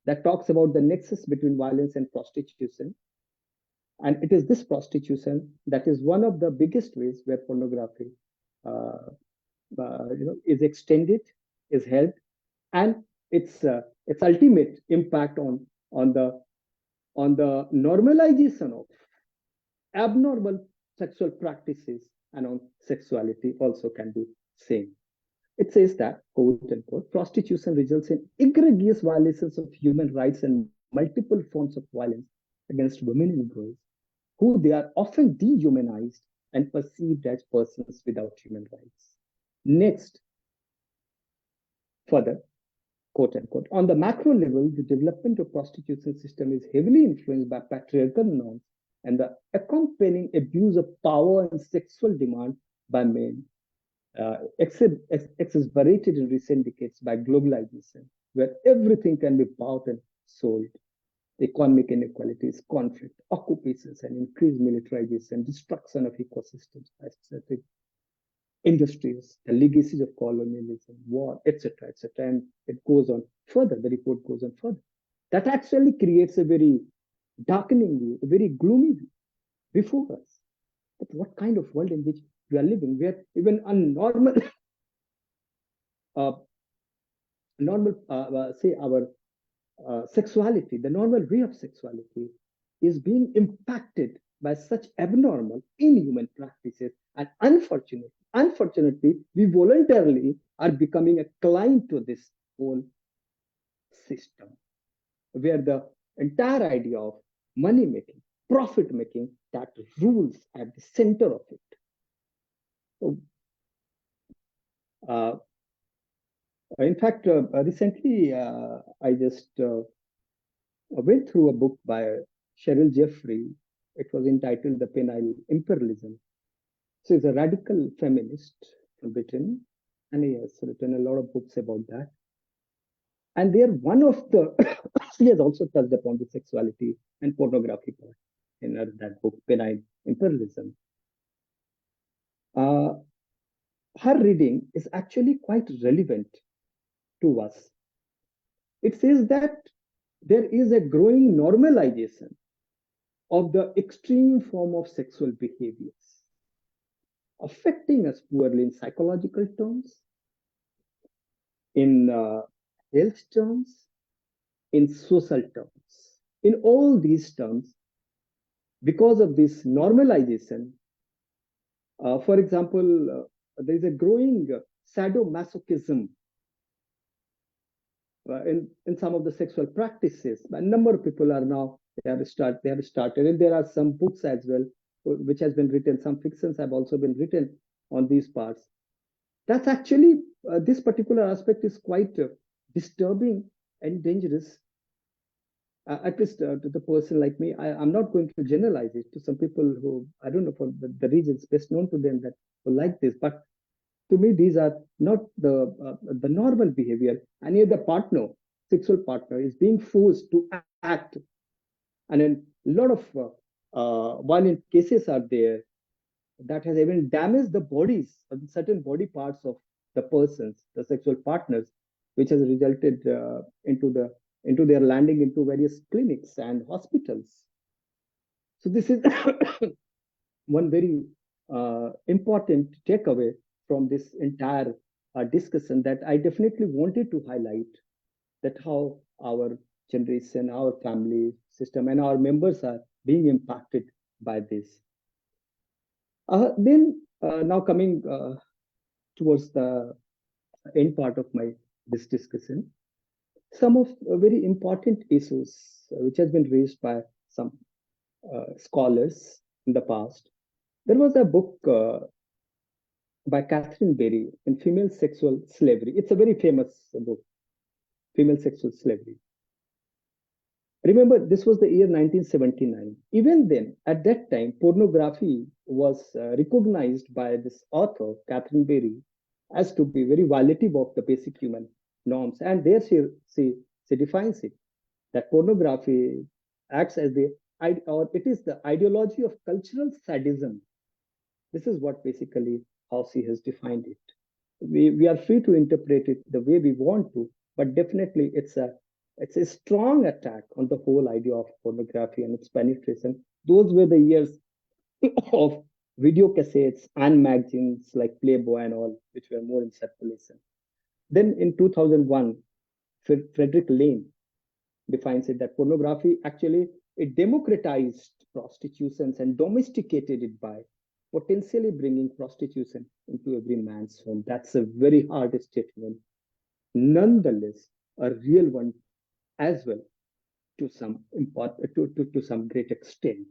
that talks about the nexus between violence and prostitution. And it is this prostitution that is one of the biggest ways where pornography is extended, is held, and its ultimate impact on the normalization of abnormal sexual practices and on sexuality also can be seen. It says that, quote unquote, prostitution results in egregious violations of human rights and multiple forms of violence against women and girls. who they are often dehumanized and perceived as persons without human rights. Next, further, quote unquote, on the macro level, the development of prostitution system is heavily influenced by patriarchal norms and the accompanying abuse of power and sexual demand by men, exacerbated in recent decades by globalization, where everything can be bought and sold. Economic inequalities, conflict, occupations, and increased militarization, destruction of ecosystems, aesthetic industries, the legacies of colonialism, war, etc., etc. And it goes on further, the report goes on further. That actually creates a very darkening view, a very gloomy view before us. But what kind of world in which we are living, where even a normal, uh, say our sexuality, the normal way of sexuality, is being impacted by such abnormal, inhuman practices. And unfortunately, we voluntarily are becoming a client to this whole system, where the entire idea of money making, profit making, that rules at the center of it. So, in fact, recently I just went through a book by Cheryl Jeffrey. It was entitled The Penile Imperialism. So he's a radical feminist from Britain, and he has written a lot of books about that. And there, one of the, she has also touched upon the sexuality and pornography part in that book, Penile Imperialism. Her reading is actually quite relevant to us. It says that there is a growing normalization of the extreme form of sexual behaviors, affecting us poorly in psychological terms, in health terms, in social terms. In all these terms, because of this normalization, for example, there is a growing sadomasochism in some of the sexual practices. A number of people are now, they have started, and there are some books as well, which has been written, some fictions have also been written on these parts. That's actually, this particular aspect is quite disturbing and dangerous, at least to the person like me. I'm not going to generalize it to some people who, I don't know, for the regions best known to them that who like this, but to me, these are not the normal behavior. And yet the partner, sexual partner, is being forced to act. And then a lot of violent cases are there that has even damaged the bodies, certain body parts of the persons, the sexual partners, which has resulted into their landing into various clinics and hospitals. So this is one very important takeaway from this entire discussion, that I definitely wanted to highlight, that how our generation, our family system, and our members are being impacted by this. Then now coming towards the end part of this discussion, some of very important issues which has been raised by some scholars in the past. There was a book by Catherine Berry in Female Sexual Slavery. It's a very famous book, Female Sexual Slavery. Remember, this was the year 1979. Even then, at that time, pornography was recognized by this author, Catherine Berry, as to be very violative of the basic human norms. And there she defines it, that pornography acts as or it is the ideology of cultural sadism. This is what basically how she has defined it. We are free to interpret it the way we want to, but definitely it's a strong attack on the whole idea of pornography and its penetration. Those were the years of video cassettes and magazines like Playboy and all, which were more in circulation. Then in 2001, Frederick Lane defines it that pornography actually, it democratized prostitutions and domesticated it by potentially bringing prostitution into every man's home. That's a very hard statement. Nonetheless, a real one as well, to some great extent.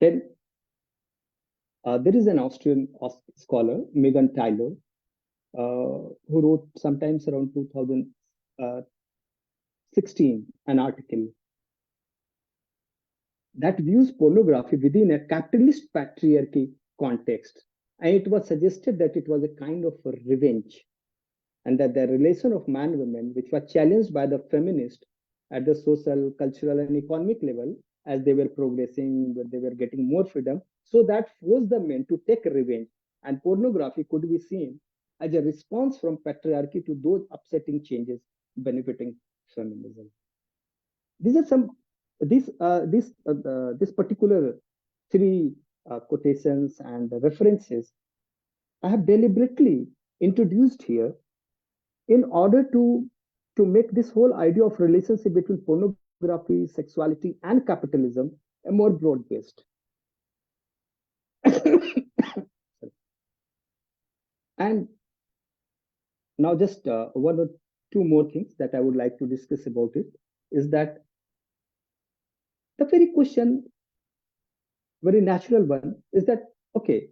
Then there is an Austrian scholar, Megan Tyler, who wrote sometimes around 2016 an article that views pornography within a capitalist patriarchy context. And it was suggested that it was a kind of a revenge, and that the relation of man-women, which were challenged by the feminists at the social, cultural, and economic level as they were progressing, they were getting more freedom, so that forced the men to take revenge. And pornography could be seen as a response from patriarchy to those upsetting changes benefiting feminism. These are some this particular three quotations and references I have deliberately introduced here in order to make this whole idea of relationship between pornography, sexuality, and capitalism a more broad based. And now just one or two more things that I would like to discuss about it is that the very question, very natural one, is that okay,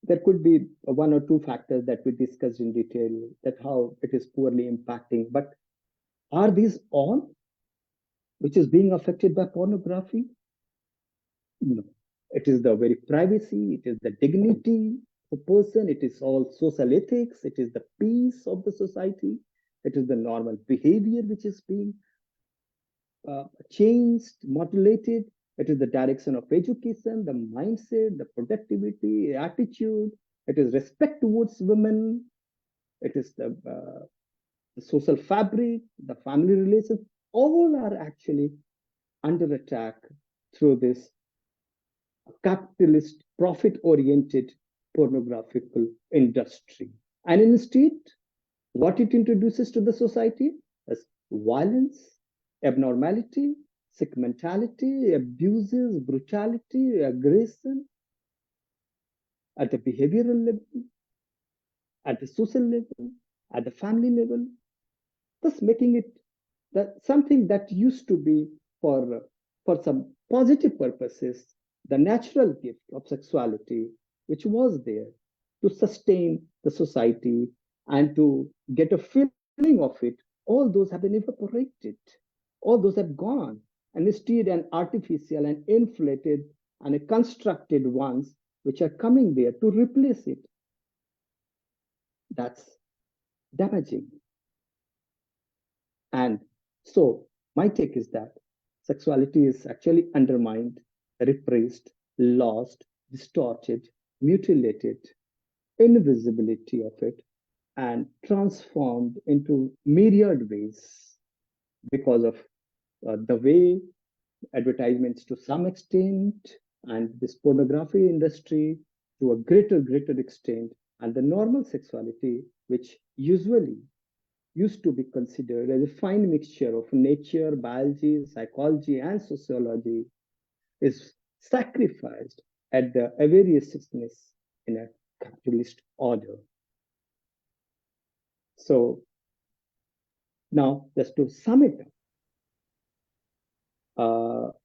there could be one or two factors that we discussed in detail, that how it is poorly impacting, but are these all which is being affected by pornography? No. It is the very privacy, it is the dignity of the person, it is all social ethics, it is the peace of the society, it is the normal behavior which is being changed, modulated. It is the direction of education, the mindset, the productivity, attitude. It is respect towards women. It is the social fabric, the family relations. All are actually under attack through this capitalist, profit-oriented pornographical industry. And instead, what it introduces to the society is violence, abnormality, sick mentality, abuses, brutality, aggression at the behavioral level, at the social level, at the family level, thus making it that something that used to be for some positive purposes, the natural gift of sexuality, which was there to sustain the society and to get a feeling of it, all those have been evaporated. All those have gone. And instead, an artificial and inflated and a constructed ones which are coming there to replace it. That's damaging. And so my take is that sexuality is actually undermined, repressed, lost, distorted, mutilated, invisibility of it, and transformed into myriad ways because of the way advertisements to some extent and this pornography industry to a greater extent, and the normal sexuality, which usually used to be considered as a fine mixture of nature, biology, psychology, and sociology, is sacrificed at the avariciousness in a capitalist order. So now, just to sum it up,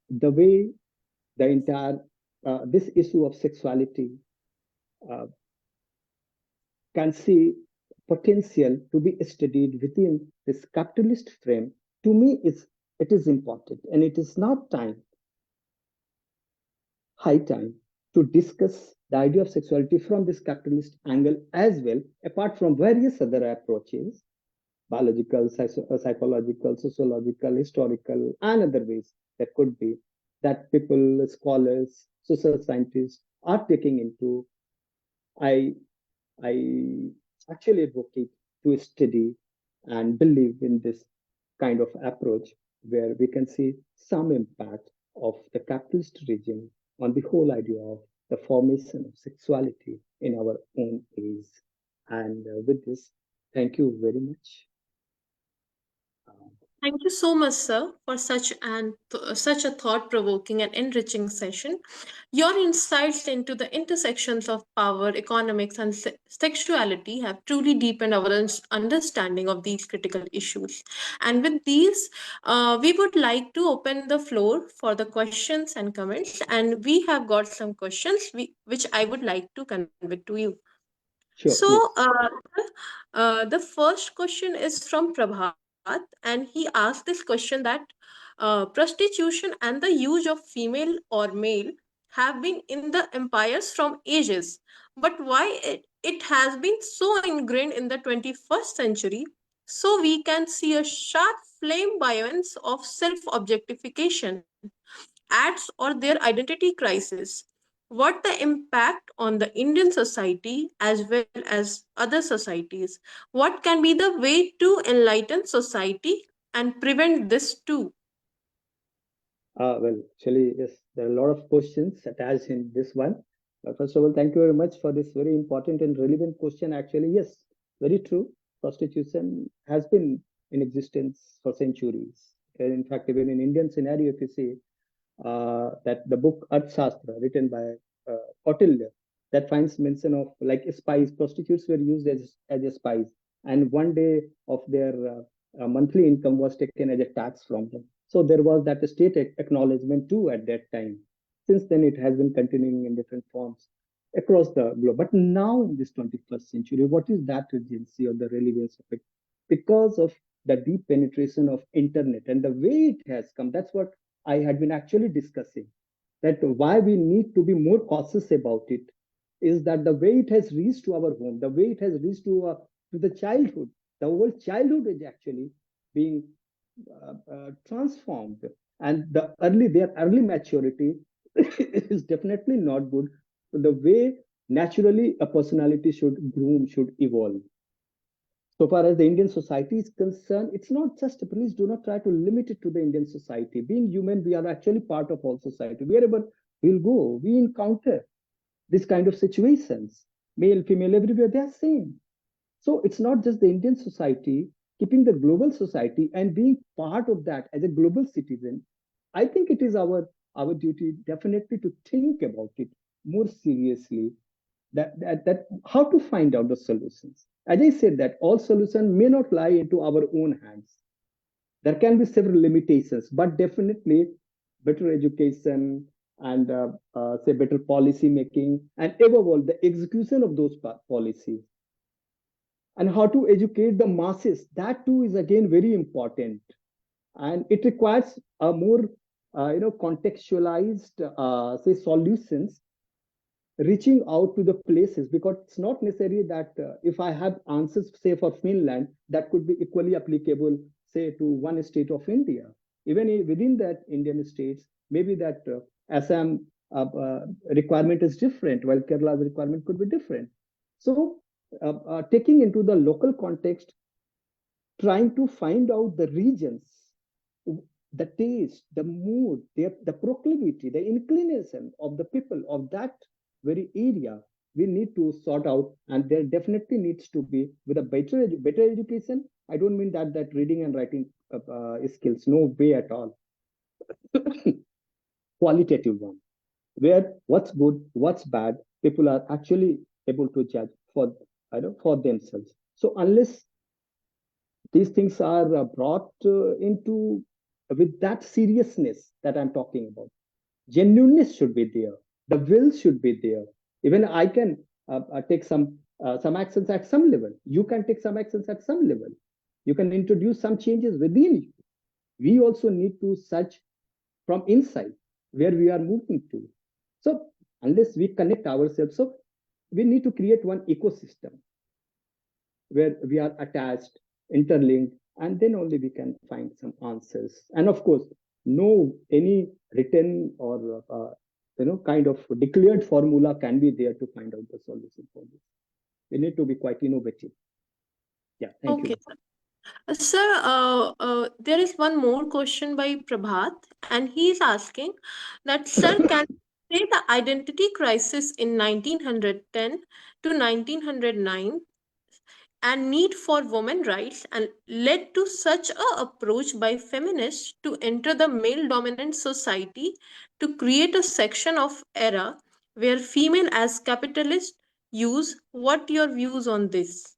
the way the entire this issue of sexuality can see potential to be studied within this capitalist frame, to me it is important, and it is now high time to discuss the idea of sexuality from this capitalist angle as well, apart from various other approaches, biological, psychological, sociological, historical, and other ways that could be that people, scholars, social scientists are taking into. I actually advocate to study and believe in this kind of approach where we can see some impact of the capitalist regime on the whole idea of the formation of sexuality in our own age. And with this, thank you very much. Thank you so much, sir, for such a thought-provoking and enriching session. Your insights into the intersections of power, economics, and sexuality have truly deepened our understanding of these critical issues. And with these, we would like to open the floor for the questions and comments. And we have got some questions which I would like to convey to you. Sure, So, please. the first question is from Prabhat, and he asked this question that prostitution and the use of female or male have been in the empires from ages, but why it has been so ingrained in the 21st century? So, we can see a sharp flame violence of self objectification ads or their identity crisis. What the impact on the Indian society as well as other societies? What can be the way to enlighten society and prevent this too? Well, actually, yes, there are a lot of questions attached in this one. First of all, thank you very much for this very important and relevant question. Actually, yes, very true. Prostitution has been in existence for centuries. In fact, even in Indian scenario, if you see, that the book Arthashastra, written by Kautilya, that finds mention of like spies. Prostitutes were used as a spies, and one day of their monthly income was taken as a tax from them. So there was that state acknowledgement too at that time. Since then, it has been continuing in different forms across the globe. But now in this 21st century, what is that urgency or the relevance of it? Because of the deep penetration of internet and the way it has come, that's what I had been actually discussing, that why we need to be more cautious about it is that the way it has reached to our home, the way it has reached to the childhood, the whole childhood is actually being transformed, and their early maturity is definitely not good. The way naturally a personality should groom, should evolve. So far as the Indian society is concerned, it's not just, please do not try to limit it to the Indian society. Being human, we are actually part of all society. Wherever we'll go, we encounter this kind of situations. Male, female, everywhere, they are same. So it's not just the Indian society, keeping the global society and being part of that as a global citizen. I think it is our duty definitely to think about it more seriously, that how to find out the solutions. As I said, that all solutions may not lie into our own hands. There can be several limitations, but definitely better education and say better policy making, and above all the execution of those policies, and how to educate the masses, that too is again very important, and it requires a more contextualized say solutions, reaching out to the places, because it's not necessary that if I have answers say for Finland, that could be equally applicable say to one state of India. Even within that Indian states, maybe that Assam requirement is different, while Kerala's requirement could be different. So taking into the local context, trying to find out the regions, the taste, the mood, the proclivity, the inclination of the people of that very area, we need to sort out. And there definitely needs to be with a better education. I don't mean that reading and writing skills, no way at all. Qualitative one, where what's good, what's bad, people are actually able to judge for for themselves. So unless these things are brought into with that seriousness that I'm talking about, genuineness should be there, the will should be there. Even I can take some actions at some level, you can take some actions at some level, you can introduce some changes within you. We also need to search from inside where we are moving to. So unless we connect ourselves, so we need to create one ecosystem where we are attached, interlinked, and then only we can find some answers. And of course, no any written or kind of declared formula can be there to find out the solution for this. We need to be quite innovative. Yeah, thank Okay. you. Sir, there is one more question by Prabhat, and he is asking that, sir, can you say the identity crisis in 1910 to 1909 and need for women rights and led to such a approach by feminists to enter the male dominant society to create a section of era where female as capitalist use. What your views on this?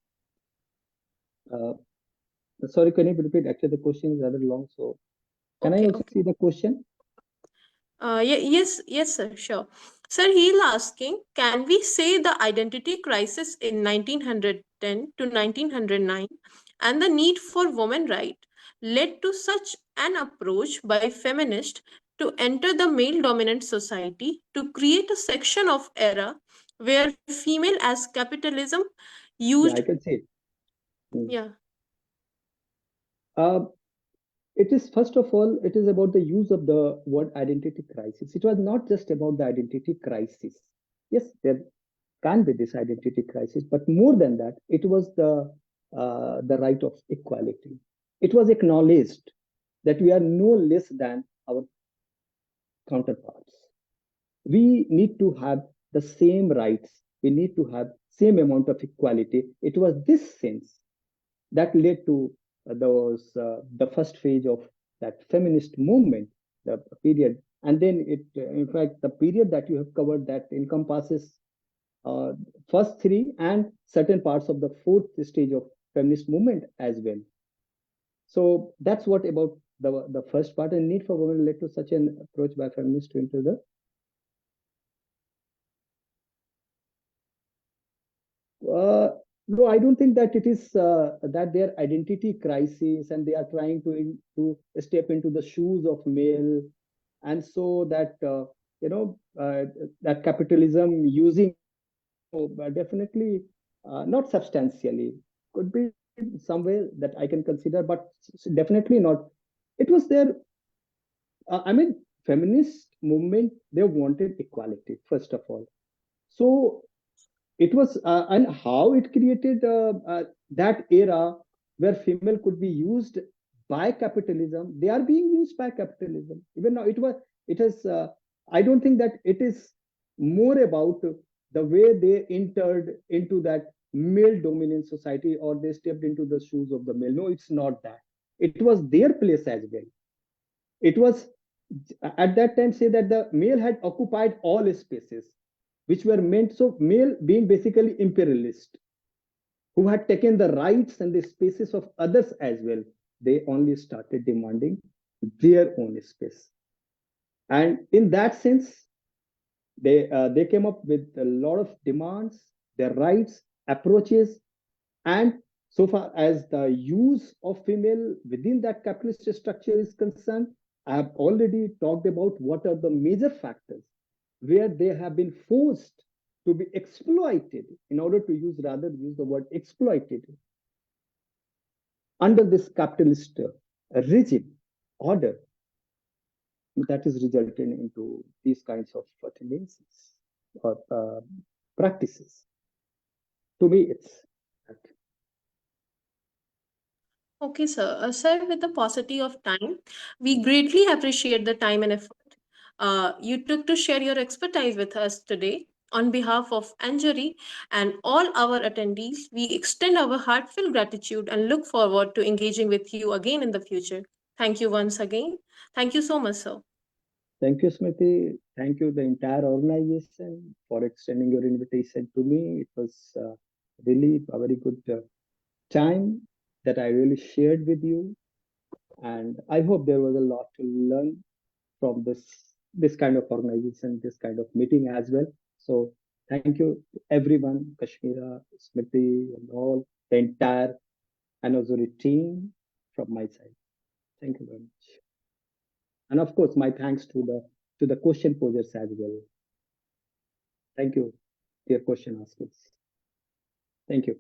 Uh, Sorry, can you repeat? Actually, the question is rather long. So, can I Okay, also okay. see the question? Yes, sir, sure. Sir, he's asking, can we say the identity crisis in 1910 to 1909 and the need for women right led to such an approach by feminists to enter the male dominant society to create a section of era where female as capitalism used. Yeah, I can see it. Hmm. Yeah. Uh, it is, first of all, it is about the use of the word identity crisis. It was not just about the identity crisis. Yes, there can be this identity crisis, but more than that, it was the right of equality. It was acknowledged that we are no less than our counterparts. We need to have the same rights. We need to have same amount of equality. It was this sense that led to the first phase of that feminist movement, the period. And then it, in fact, the period that you have covered that encompasses uh, first three and certain parts of the fourth stage of feminist movement as well. So that's what about the first part, and need for women led to such an approach by feminists to enter the Uh, no, I don't think that it is that their identity crisis and they are trying to step into the shoes of male, and so that that capitalism using definitely not substantially could be some way that I can consider, but definitely not. It was their I mean, feminist movement, they wanted equality first of all. So it was and how it created that era where female could be used by capitalism. They are being used by capitalism even now. It has I don't think that it is more about the way they entered into that male dominant society or they stepped into the shoes of the male. No, it's not that. It was their place as well. It was at that time say that the male had occupied all spaces which were meant, so male being basically imperialist, who had taken the rights and the spaces of others as well. They only started demanding their own space, and in that sense they came up with a lot of demands, their rights, approaches. And so far as the use of female within that capitalist structure is concerned, I have already talked about what are the major factors where they have been forced to be exploited, in order to use, rather use the word exploited, under this capitalist regime order that is resulting into these kinds of tendencies or practices. To me, it's that. Okay, sir. Sir, with the paucity of time, we greatly appreciate the time and effort you took to share your expertise with us today. On behalf of Anjali and all our attendees, we extend our heartfelt gratitude and look forward to engaging with you again in the future. Thank you once again. Thank you so much, sir. Thank you, Smriti. Thank you, the entire organization, for extending your invitation to me. It was really a very good time that I really shared with you, and I hope there was a lot to learn from this kind of organization, this kind of meeting as well. So thank you to everyone, Kashmira, Smriti, and all the entire Anozuri team from my side. Thank you very much, and of course, my thanks to the question posers as well. Thank you, dear question askers. Thank you.